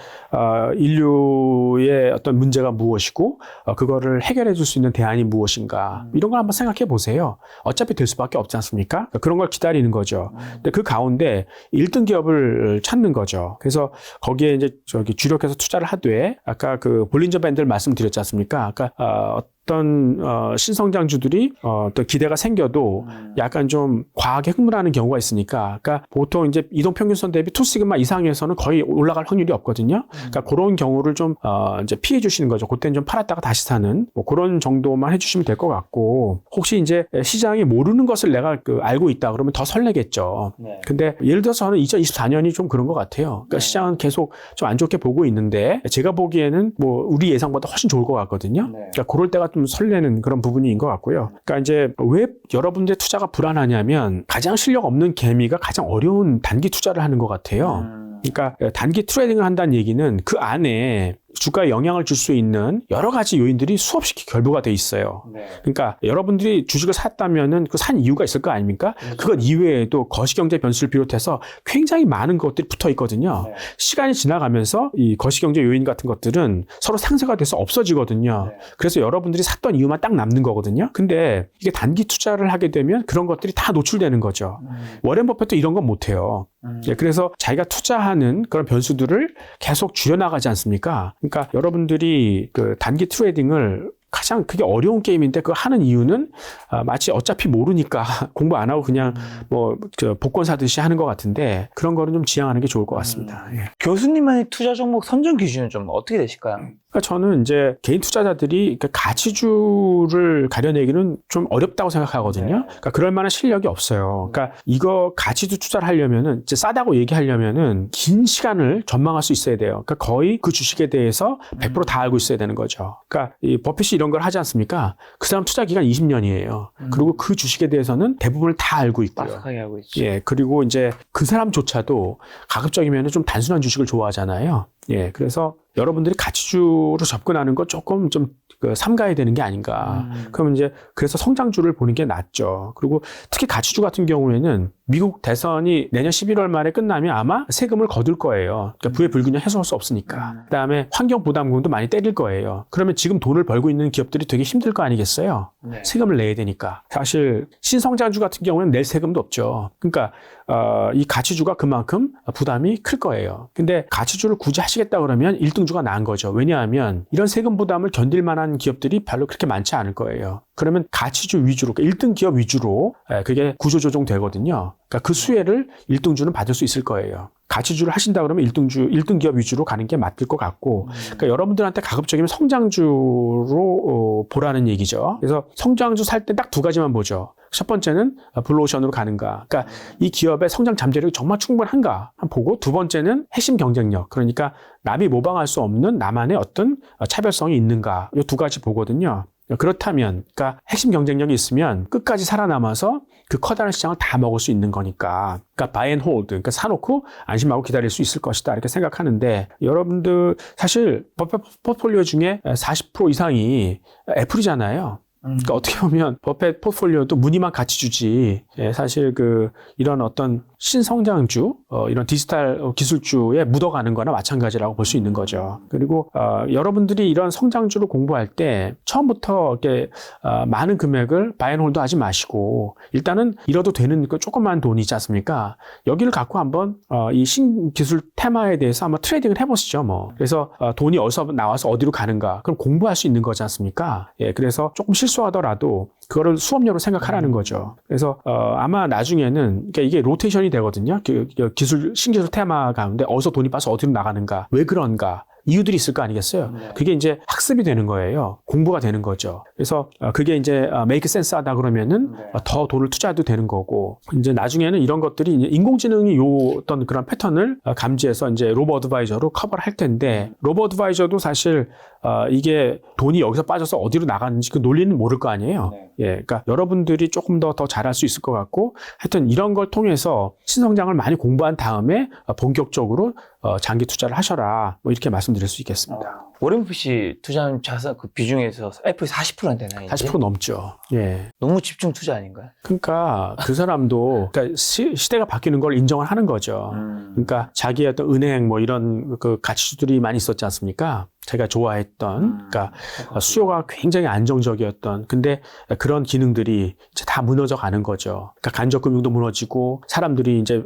인류의 어떤 문제가 무엇이고 그거를 해결해 줄 수 있는 대안이 무엇인가, 이런 걸 한번 생각해 보세요. 어차피 될 수밖에 없지 않습니까? 그런 걸 기다리는 거죠. 근데 그 가운데 1등 기업을 찾는 거죠. 그래서 거기에 이제 주력해서 투자를 하되, 아까 그 볼린저 밴드를 말씀드렸지 않습니까? 아까 어떤 신성장주들이 또 기대가 생겨도 약간 좀 과하게 흥분하는 경우가 있으니까, 그러니까 보통 이제 이동평균선 대비 2시그마 이상에서는 거의 올라갈 확률이 없거든요. 그러니까 그런 경우를 좀 이제 피해 주시는 거죠. 그때는 좀 팔았다가 다시 사는 뭐 그런 정도만 해주시면 될 것 같고, 혹시 이제 시장이 모르는 것을 내가 알고 있다 그러면 더 설레겠죠. 근데 예를 들어서 저는 2024년이 좀 그런 것 같아요. 그러니까 시장은 계속 좀 안 좋게 보고 있는데 제가 보기에는 뭐 우리 예상보다 훨씬 좋을 것 같거든요. 그러니까 그럴 때가 좀 설레는 그런 부분인 것 같고요. 그러니까 이제 왜 여러분들의 투자가 불안하냐면 가장 실력 없는 개미가 가장 어려운 단기 투자를 하는 것 같아요. 그러니까 단기 트레이딩을 한다는 얘기는 그 안에 주가에 영향을 줄 수 있는 여러 가지 요인들이 수없이 결부가 돼 있어요. 그러니까 여러분들이 주식을 샀다면은 그 산 이유가 있을 거 아닙니까? 그것 이외에도 거시경제 변수를 비롯해서 굉장히 많은 것들이 붙어 있거든요. 시간이 지나가면서 이 거시경제 요인 같은 것들은 서로 상쇄가 돼서 없어지거든요. 그래서 여러분들이 샀던 이유만 딱 남는 거거든요. 근데 이게 단기 투자를 하게 되면 그런 것들이 다 노출되는 거죠. 워렌 버핏도 이런 건 못해요. 그래서 자기가 투자하는 그런 변수들을 계속 줄여나가지 않습니까? 그러니까 여러분들이 그 단기 트레이딩을 가장 그게 어려운 게임인데 그거 하는 이유는 마치 어차피 모르니까 공부 안 하고 그냥 복권 사듯이 하는 것 같은데, 그런 거는 좀 지양하는 게 좋을 것 같습니다. 교수님만의 투자 종목 선정 기준은 좀 어떻게 되실까요? 그러니까 저는 이제 개인 투자자들이 가치주를 가려내기는 좀 어렵다고 생각하거든요. 그러니까 그럴 만한 실력이 없어요. 그러니까 이거 가치주 투자를 하려면은 이제 싸다고 얘기하려면은 긴 시간을 전망할 수 있어야 돼요. 그러니까 거의 그 주식에 대해서 100% 다 알고 있어야 되는 거죠. 그러니까 이 버핏이 이런 걸 하지 않습니까? 그 사람 투자 기간 20년이에요. 그리고 그 주식에 대해서는 대부분을 다 알고 있고요. 빠삭하게 알고 있죠. 그리고 이제 그 사람조차도 가급적이면 좀 단순한 주식을 좋아하잖아요. 그래서 여러분들이 가치주로 접근하는 거 조금 좀 삼가야 되는 게 아닌가. 그러면 이제 그래서 성장주를 보는 게 낫죠. 그리고 특히 가치주 같은 경우에는 미국 대선이 내년 11월 말에 끝나면 아마 세금을 거둘 거예요. 그러니까 부의 불균형 해소할 수 없으니까. 그다음에 환경 부담금도 많이 때릴 거예요. 그러면 지금 돈을 벌고 있는 기업들이 되게 힘들 거 아니겠어요? 세금을 내야 되니까. 사실 신성장주 같은 경우는 낼 세금도 없죠. 그러니까 이 가치주가 그만큼 부담이 클 거예요. 근데 가치주를 굳이 하시겠다 그러면 1등주가 나은 거죠. 왜냐하면 이런 세금 부담을 견딜 만한 기업들이 별로 그렇게 많지 않을 거예요. 그러면 가치주 위주로, 그러니까 1등 기업 위주로 그게 구조조정 되거든요. 그러니까 그 수혜를 1등주는 받을 수 있을 거예요. 가치주를 하신다 그러면 1등 기업 위주로 가는 게 맞을 것 같고, 그러니까 여러분들한테 가급적이면 성장주로 보라는 얘기죠. 그래서 성장주 살 때 딱 두 가지만 보죠. 첫 번째는 블루오션으로 가는가. 그러니까 이 기업의 성장 잠재력이 정말 충분한가 보고, 두 번째는 핵심 경쟁력. 그러니까 남이 모방할 수 없는 나만의 어떤 차별성이 있는가. 이 두 가지 보거든요. 그렇다면, 그러니까 핵심 경쟁력이 있으면 끝까지 살아남아서 그 커다란 시장을 다 먹을 수 있는 거니까. 그러니까 buy and hold, 그러니까 사놓고 안심하고 기다릴 수 있을 것이다 이렇게 생각하는데, 여러분들 사실 버핏 포트폴리오 중에 40% 이상이 애플이잖아요. 그러니까 어떻게 보면 버핏 포트폴리오도 무늬만 가치주지, 사실 이런 어떤 신성장주, 이런 디지털 기술주에 묻어가는 거나 마찬가지라고 볼 수 있는 거죠. 그리고 여러분들이 이런 성장주를 공부할 때 처음부터 이렇게 많은 금액을 바이앤홀드 하지 마시고, 일단은 잃어도 되는 그 조그만 돈이 있지 않습니까? 여기를 갖고 한번 이 신기술 테마에 대해서 한번 트레이딩을 해보시죠, 뭐. 그래서 돈이 어디서 나와서 어디로 가는가, 그럼 공부할 수 있는 거지 않습니까? 예, 그래서 조금 실수하더라도 그거를 수업료로 생각하라는 거죠. 그래서 아마 나중에는, 그러니까 이게 로테이션이 되거든요. 신기술 테마 가운데 어디서 돈이 빠서 어디로 나가는가, 왜 그런가, 이유들이 있을 거 아니겠어요? 그게 이제 학습이 되는 거예요. 공부가 되는 거죠. 그래서 그게 이제 make sense 하다 그러면은 더 돈을 투자해도 되는 거고, 이제 나중에는 이런 것들이 이제 인공지능이 요 어떤 그런 패턴을 감지해서 이제 로보 어드바이저로 커버를 할 텐데, 로보 어드바이저도 사실 이게 돈이 여기서 빠져서 어디로 나가는지 그 논리는 모를 거 아니에요. 예, 그러니까 여러분들이 조금 더 잘할 수 있을 것 같고, 하여튼 이런 걸 통해서 신성장을 많이 공부한 다음에 본격적으로 장기 투자를 하셔라, 뭐 이렇게 말씀드릴 수 있겠습니다. 워렌 버핏이 투자한 자산 그 비중에서 애플이 40%나 되나요? 40% 넘죠. 예. 너무 집중 투자 아닌가요? 그러니까 그 사람도, 그러니까 시대가 바뀌는 걸 인정을 하는 거죠. 그러니까 자기의 어떤 은행 뭐 이런 그 가치주들이 많이 있었지 않습니까? 제가 좋아했던, 그러니까 수요가 굉장히 안정적이었던, 근데 그런 기능들이 이제 다 무너져 가는 거죠. 그러니까 간접금융도 무너지고, 사람들이 이제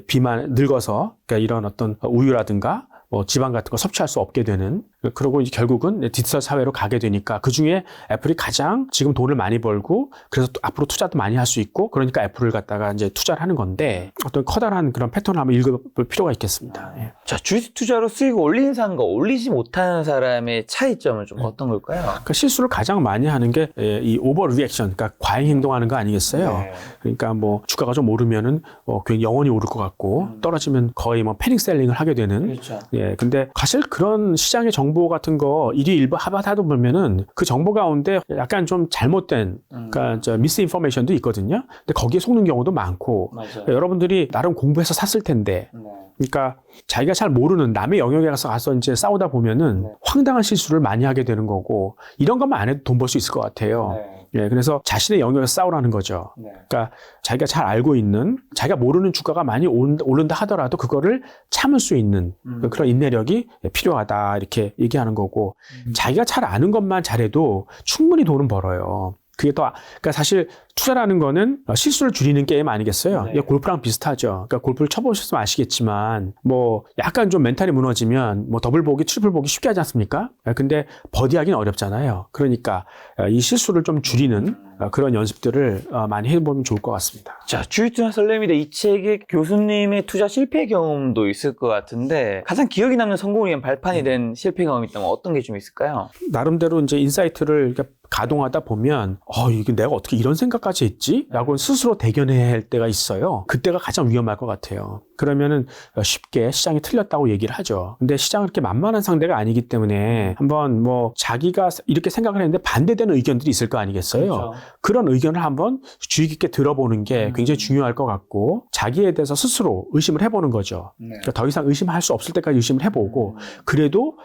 비만 늙어서, 그러니까 이런 어떤 우유라든가 뭐 지방 같은 거 섭취할 수 없게 되는, 그러고 이제 결국은 디지털 사회로 가게 되니까, 그 중에 애플이 가장 지금 돈을 많이 벌고, 그래서 또 앞으로 투자도 많이 할 수 있고, 그러니까 애플을 갖다가 이제 투자를 하는 건데, 어떤 커다란 그런 패턴을 한번 읽어볼 필요가 있겠습니다. 예. 자, 주식 투자로 수익을 올린 사람과 올리지 못하는 사람의 차이점은 좀 어떤 걸까요? 그러니까 실수를 가장 많이 하는 게 이 오버 리액션, 그러니까 과잉 행동하는 거 아니겠어요? 네. 그러니까 뭐 주가가 좀 오르면은 굉장히 영원히 오를 것 같고, 떨어지면 거의 뭐 패닉 셀링을 하게 되는. 그렇죠. 예, 근데 사실 그런 시장의 정보 같은 거 일희일부 하다 보면은 그 정보 가운데 약간 좀 잘못된, 그러니까 미스 인포메이션도 있거든요. 근데 거기에 속는 경우도 많고, 맞아요. 그러니까 여러분들이 나름 공부해서 샀을 텐데, 그러니까 자기가 잘 모르는 남의 영역에 가서 이제 싸우다 보면은 황당한 실수를 많이 하게 되는 거고, 이런 것만 안 해도 돈 벌 수 있을 것 같아요. 예, 그래서 자신의 영역에서 싸우라는 거죠. 그러니까 자기가 잘 알고 있는, 자기가 모르는 주가가 많이 오른다 하더라도 그거를 참을 수 있는 그런 인내력이 필요하다, 이렇게 얘기하는 거고, 자기가 잘 아는 것만 잘해도 충분히 돈은 벌어요. 그게 더, 그러니까 사실 투자라는 거는 실수를 줄이는 게임 아니겠어요? 네. 이게 골프랑 비슷하죠. 그러니까 골프를 쳐보셨으면 아시겠지만, 뭐 약간 좀 멘탈이 무너지면 뭐 더블 보기, 트리플 보기 쉽게 하지 않습니까? 근데 버디하기는 어렵잖아요. 그러니까 이 실수를 좀 줄이는 그런 연습들을 많이 해보면 좋을 것 같습니다. 자, 주식 투자 설렘이다 이 책에 교수님의 투자 실패 경험도 있을 것 같은데, 가장 기억에 남는 성공을 위한 발판이 된 실패 경험이 있다면 어떤 게 좀 있을까요? 나름대로 이제 인사이트를 이렇게 가동하다 보면, 이게 내가 어떻게 이런 생각까지 했지? 라고 스스로 대견해야 할 때가 있어요. 그때가 가장 위험할 것 같아요. 그러면은 쉽게 시장이 틀렸다고 얘기를 하죠. 근데 시장은 그렇게 만만한 상대가 아니기 때문에 한번 뭐 자기가 이렇게 생각을 했는데 반대되는 의견들이 있을 거 아니겠어요? 그렇죠. 그런 의견을 한번 주의 깊게 들어보는 게 굉장히 중요할 것 같고, 자기에 대해서 스스로 의심을 해보는 거죠. 그러니까 더 이상 의심할 수 없을 때까지 의심을 해보고, 그래도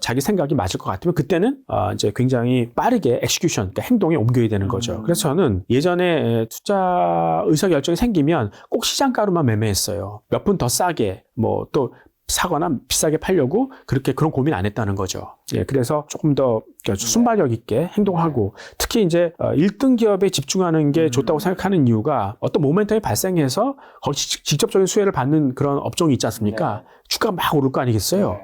자기 생각이 맞을 것 같으면 그때는 이제 굉장히 빠르게 엑스큐션, 그러니까 행동에 옮겨야 되는 거죠. 그래서 저는 예전에 투자 의사결정이 생기면 꼭 시장가로만 매매했어요. 몇 푼 더 싸게 뭐 또 사거나 비싸게 팔려고 그런 고민 안 했다는 거죠. 예, 그래서 조금 더 순발력 있게 행동하고, 특히 이제 1등 기업에 집중하는 게 좋다고 생각하는 이유가, 어떤 모멘텀이 발생해서 거기 직접적인 수혜를 받는 그런 업종이 있지 않습니까? 주가가 막 오를 거 아니겠어요?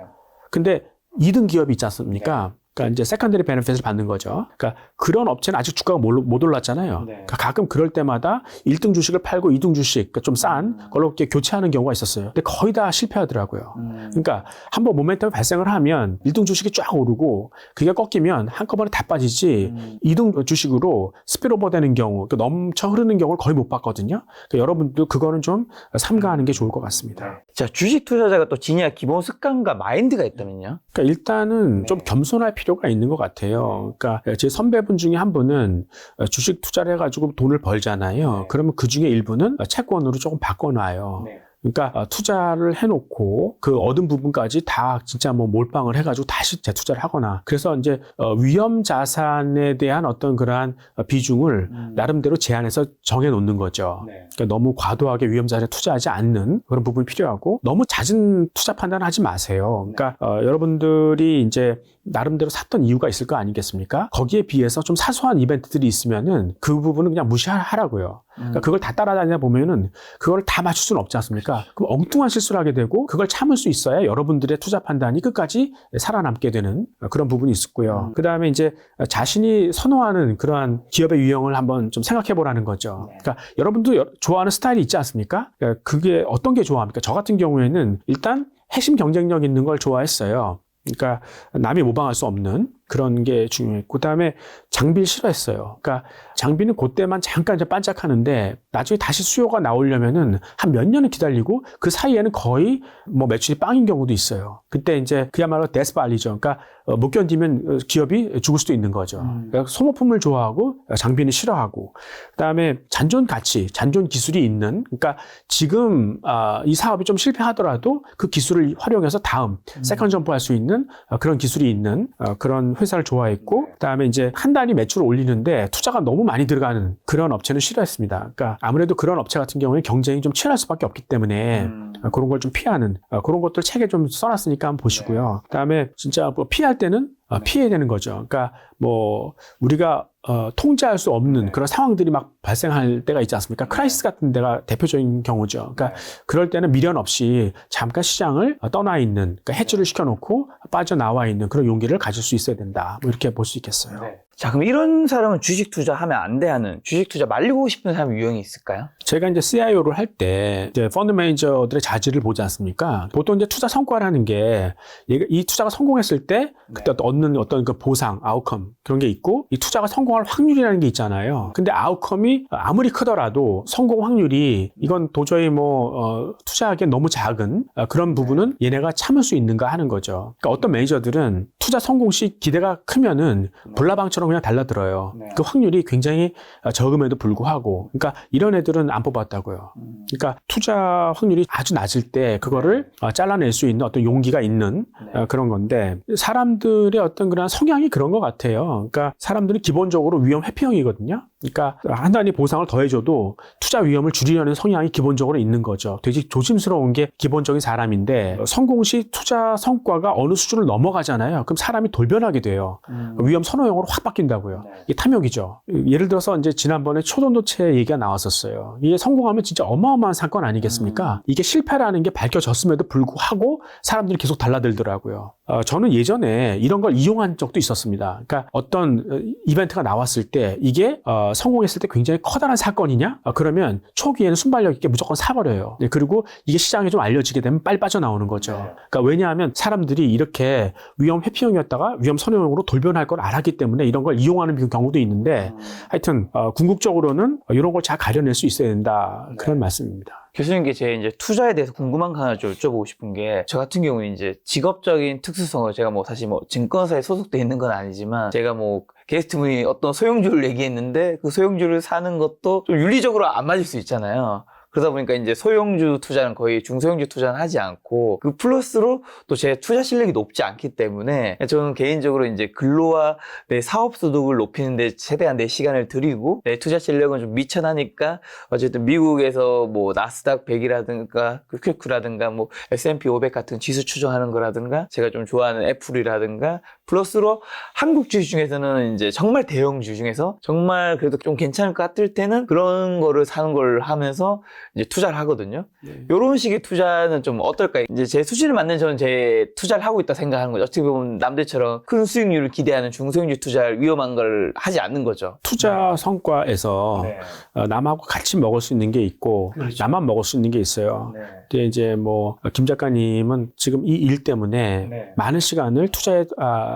근데 2등 기업이 있지 않습니까? 그러니까 이제 세컨더리 베네핏을 받는 거죠. 그러니까 그런 업체는 아직 주가가 못 올랐잖아요. 그러니까 가끔 그럴 때마다 1등 주식을 팔고 2등 주식, 그러니까 좀 싼 걸로 이렇게 교체하는 경우가 있었어요. 근데 거의 다 실패하더라고요. 그러니까 한번 모멘텀이 발생을 하면 1등 주식이 쫙 오르고 그게 꺾이면 한꺼번에 다 빠지지 2등 주식으로 스피로버 되는 경우, 그러니까 넘쳐 흐르는 경우를 거의 못 봤거든요. 그러니까 여러분도 그거는 좀 삼가하는 게 좋을 것 같습니다. 자, 주식 투자자가 또 지녀야 기본 습관과 마인드가 있다면요? 그러니까 일단은 좀 겸손할 필요가 있는 것 같아요. 그러니까 제 선배분 중에 한 분은 주식 투자를 해가지고 돈을 벌잖아요. 그러면 그 중에 일부는 채권으로 조금 바꿔놔요. 그러니까 투자를 해놓고 그 얻은 부분까지 다 진짜 뭐 몰빵을 해가지고 다시 재투자를 하거나 그래서 이제 위험 자산에 대한 어떤 그러한 비중을 나름대로 제한해서 정해놓는 거죠. 그러니까 너무 과도하게 위험 자산에 투자하지 않는 그런 부분이 필요하고 너무 잦은 투자 판단을 하지 마세요. 그러니까 여러분들이 이제 나름대로 샀던 이유가 있을 거 아니겠습니까? 거기에 비해서 좀 사소한 이벤트들이 있으면은 그 부분은 그냥 무시하라고요. 그러니까 그걸 다 따라다니다 보면은 그걸 다 맞출 수는 없지 않습니까? 그럼 엉뚱한 실수를 하게 되고 그걸 참을 수 있어야 여러분들의 투자 판단이 끝까지 살아남게 되는 그런 부분이 있었고요. 그 다음에 이제 자신이 선호하는 그러한 기업의 유형을 한번 좀 생각해 보라는 거죠. 그러니까 여러분도 좋아하는 스타일이 있지 않습니까? 그러니까 그게 어떤 게 좋아합니까? 저 같은 경우에는 일단 핵심 경쟁력 있는 걸 좋아했어요. 그러니까 남이 모방할 수 없는 그런 게 중요했고 그다음에 장비를 싫어했어요. 그러니까 장비는 그때만 잠깐 이제 반짝하는데 나중에 다시 수요가 나오려면은 한 몇 년을 기다리고 그 사이에는 거의 뭐 매출이 빵인 경우도 있어요. 그때 이제 그야말로 데스발리죠. 그러니까 못 견디면 기업이 죽을 수도 있는 거죠. 그러니까 소모품을 좋아하고 장비는 싫어하고 그다음에 잔존 가치, 잔존 기술이 있는 그러니까 지금 이 사업이 좀 실패하더라도 그 기술을 활용해서 다음 세컨 점프할 수 있는 그런 기술이 있는 그런 회사를 좋아했고 그다음에 이제 한 달이 매출을 올리는데 투자가 너무 많이 들어가는 그런 업체는 싫어했습니다. 그러니까 아무래도 그런 업체 같은 경우에 경쟁이 좀 치열할 수밖에 없기 때문에 그런 걸 좀 피하는 그런 것들 책에 좀 써놨으니까 한번 보시고요. 그다음에 진짜 뭐 피할 때는 피해야 되는 거죠. 그러니까 뭐 우리가 통제할 수 없는 그런 상황들이 막 발생할 때가 있지 않습니까? 크라이시스 같은 데가 대표적인 경우죠. 그러니까 그럴 때는 미련 없이 잠깐 시장을 떠나 있는, 그러니까 해지를 시켜놓고 빠져나와 있는 그런 용기를 가질 수 있어야 된다. 뭐 이렇게 볼 수 있겠어요. 자, 그럼 이런 사람은 주식 투자하면 안 돼 하는 주식 투자 말리고 싶은 사람 유형이 있을까요? 제가 이제 CIO를 할 때 이제 펀드 매니저들의 자질을 보지 않습니까? 보통 이제 투자 성과라는 게 이 투자가 성공했을 때 그때 얻는 어떤 그 보상, 아웃컴 그런 게 있고 이 투자가 성공할 확률이라는 게 있잖아요. 근데 아웃컴이 아무리 크더라도 성공 확률이 이건 도저히 뭐 투자하기엔 너무 작은 그런 부분은 얘네가 참을 수 있는가 하는 거죠. 그러니까 어떤 매니저들은 투자 성공 시 기대가 크면은 불나방처럼 그냥 달라들어요. 그 확률이 굉장히 적음에도 불구하고 그러니까 이런 애들은 안 뽑았다고요. 그러니까 투자 확률이 아주 낮을 때 그거를 잘라낼 수 있는 어떤 용기가 있는 그런 건데 사람들의 어떤 그런 성향이 그런 것 같아요. 그러니까 사람들은 기본적으로 위험 회피형이거든요. 그러니까 한 단위 보상을 더해줘도 투자 위험을 줄이려는 성향이 기본적으로 있는 거죠. 되게 조심스러운 게 기본적인 사람인데 성공 시 투자 성과가 어느 수준을 넘어가잖아요. 그럼 사람이 돌변하게 돼요. 위험 선호형으로 확 바뀐다고요. 이게 탐욕이죠. 예를 들어서 이제 지난번에 초전도체 얘기가 나왔었어요. 이게 성공하면 진짜 어마어마한 사건 아니겠습니까? 이게 실패라는 게 밝혀졌음에도 불구하고 사람들이 계속 달라들더라고요. 저는 예전에 이런 걸 이용한 적도 있었습니다. 그러니까 어떤 이벤트가 나왔을 때 이게 성공했을 때 굉장히 커다란 사건이냐? 그러면 초기에는 순발력 있게 무조건 사버려요. 그리고 이게 시장에 좀 알려지게 되면 빨리 빠져나오는 거죠. 그러니까 왜냐하면 사람들이 이렇게 위험 회피형이었다가 위험 선호형으로 돌변할 걸 알았기 때문에 이런 걸 이용하는 경우도 있는데 하여튼 궁극적으로는 이런 걸 잘 가려낼 수 있어야 된다. 그런 말씀입니다. 교수님께 제 이제 투자에 대해서 궁금한 거 하나 좀 여쭤보고 싶은 게, 저 같은 경우는 이제 직업적인 특수성을 제가 뭐 사실 뭐 증권사에 소속돼 있는 건 아니지만 제가 뭐 게스트분이 어떤 소형주를 얘기했는데 그 소형주를 사는 것도 좀 윤리적으로 안 맞을 수 있잖아요. 그러다 보니까 이제 소형주 투자는 거의 중소형주 투자는 하지 않고 그 플러스로 또 제 투자 실력이 높지 않기 때문에 저는 개인적으로 이제 근로와 내 사업 소득을 높이는 데 최대한 내 시간을 들이고 내 투자 실력은 좀 미천하니까 어쨌든 미국에서 뭐 나스닥 100이라든가 퀵큐라든가 뭐 S&P 500 같은 지수 추종하는 거라든가 제가 좀 좋아하는 애플이라든가 플러스로 한국 주식 중에서는 이제 정말 대형주 중에서 정말 그래도 좀 괜찮을 것 같을 때는 그런 거를 사는 걸 하면서 이제 투자를 하거든요. 네. 이런 식의 투자는 좀 어떨까요? 이제 제 수준에 맞는 저는 제 투자를 하고 있다 생각하는 거죠. 어떻게 보면 남들처럼 큰 수익률을 기대하는 중소형주 투자를 위험한 걸 하지 않는 거죠. 투자 성과에서 네. 남하고 같이 먹을 수 있는 게 있고 그렇죠. 나만 먹을 수 있는 게 있어요. 네. 근데 이제 뭐 김 작가님은 지금 이 일 때문에 네. 많은 시간을 투자에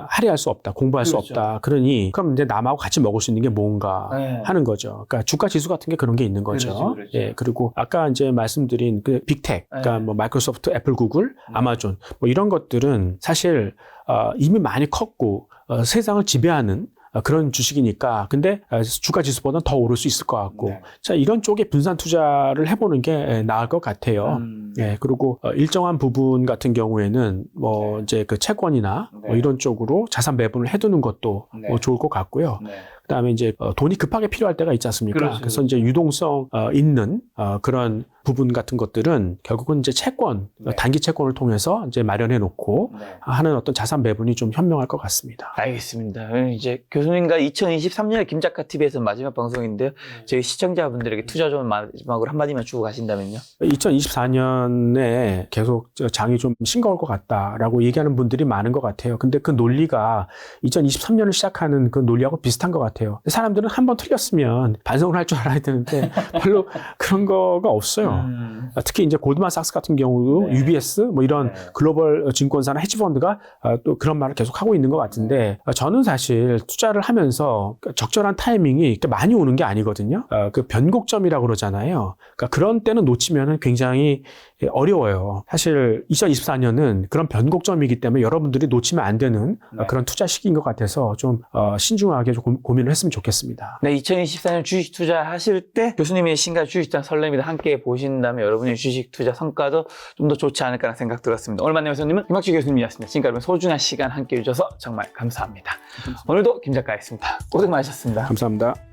할애할 수 없다, 공부할 수 그렇죠. 없다. 그러니 그럼 이제 남하고 같이 먹을 수 있는 게 뭔가 네. 하는 거죠. 그러니까 주가 지수 같은 게 그런 게 있는 거죠. 그렇죠. 예, 그리고 아까 이제 말씀드린 그 빅텍, 그러니까 네. 뭐 마이크로소프트, 애플, 구글, 아마존 뭐 이런 것들은 사실 이미 많이 컸고 세상을 지배하는 그런 주식이니까 근데 주가 지수보다는 더 오를 수 있을 것 같고 네. 자 이런 쪽에 분산 투자를 해보는 게 나을 것 같아요. 예, 그리고 일정한 부분 같은 경우에는 뭐 네. 이제 그 채권이나 네. 뭐 이런 쪽으로 자산 배분을 해두는 것도 네. 뭐 좋을 것 같고요. 네. 그다음에 이제 돈이 급하게 필요할 때가 있지 않습니까? 그렇죠. 그래서 이제 유동성 있는 그런 부분 같은 것들은 결국은 이제 채권, 네. 단기 채권을 통해서 이제 마련해 놓고 네. 하는 어떤 자산 배분이 좀 현명할 것 같습니다. 알겠습니다. 이제 교수님과 2023년에 김작가 TV에서 마지막 방송인데요. 저희 시청자분들에게 투자 좀 마지막으로 한마디만 주고 가신다면요. 2024년에 계속 장이 좀 싱거울 것 같다라고 얘기하는 분들이 많은 것 같아요. 근데 그 논리가 2023년을 시작하는 그 논리하고 비슷한 것 같아요. 사람들은 한 번 틀렸으면 반성을 할 줄 알아야 되는데 별로 그런 거가 없어요. 특히 이제 골드만삭스 같은 경우도 네. UBS 뭐 이런 네. 글로벌 증권사나 헤지펀드가 또 그런 말을 계속 하고 있는 것 같은데 저는 사실 투자를 하면서 적절한 타이밍이 이렇게 많이 오는 게 아니거든요. 그 변곡점이라고 그러잖아요. 그러니까 그런 때는 놓치면은 굉장히 어려워요. 사실 2024년은 그런 변곡점이기 때문에 여러분들이 놓치면 안 되는 네. 그런 투자 시기인 것 같아서 좀 신중하게 좀 고민을 했으면 좋겠습니다. 네, 2024년 주식 투자하실 때 교수님의 신가 주식장 설렘이다 함께 보신다면 여러분의 주식 투자 성과도 좀 더 좋지 않을까라는 생각 들었습니다. 오늘 만난 교수님은 김학주 교수님이었습니다. 지금까지 여러분 소중한 시간 함께 해주셔서 정말 감사합니다. 오늘도 김 작가였습니다. 고생 많으셨습니다. 감사합니다.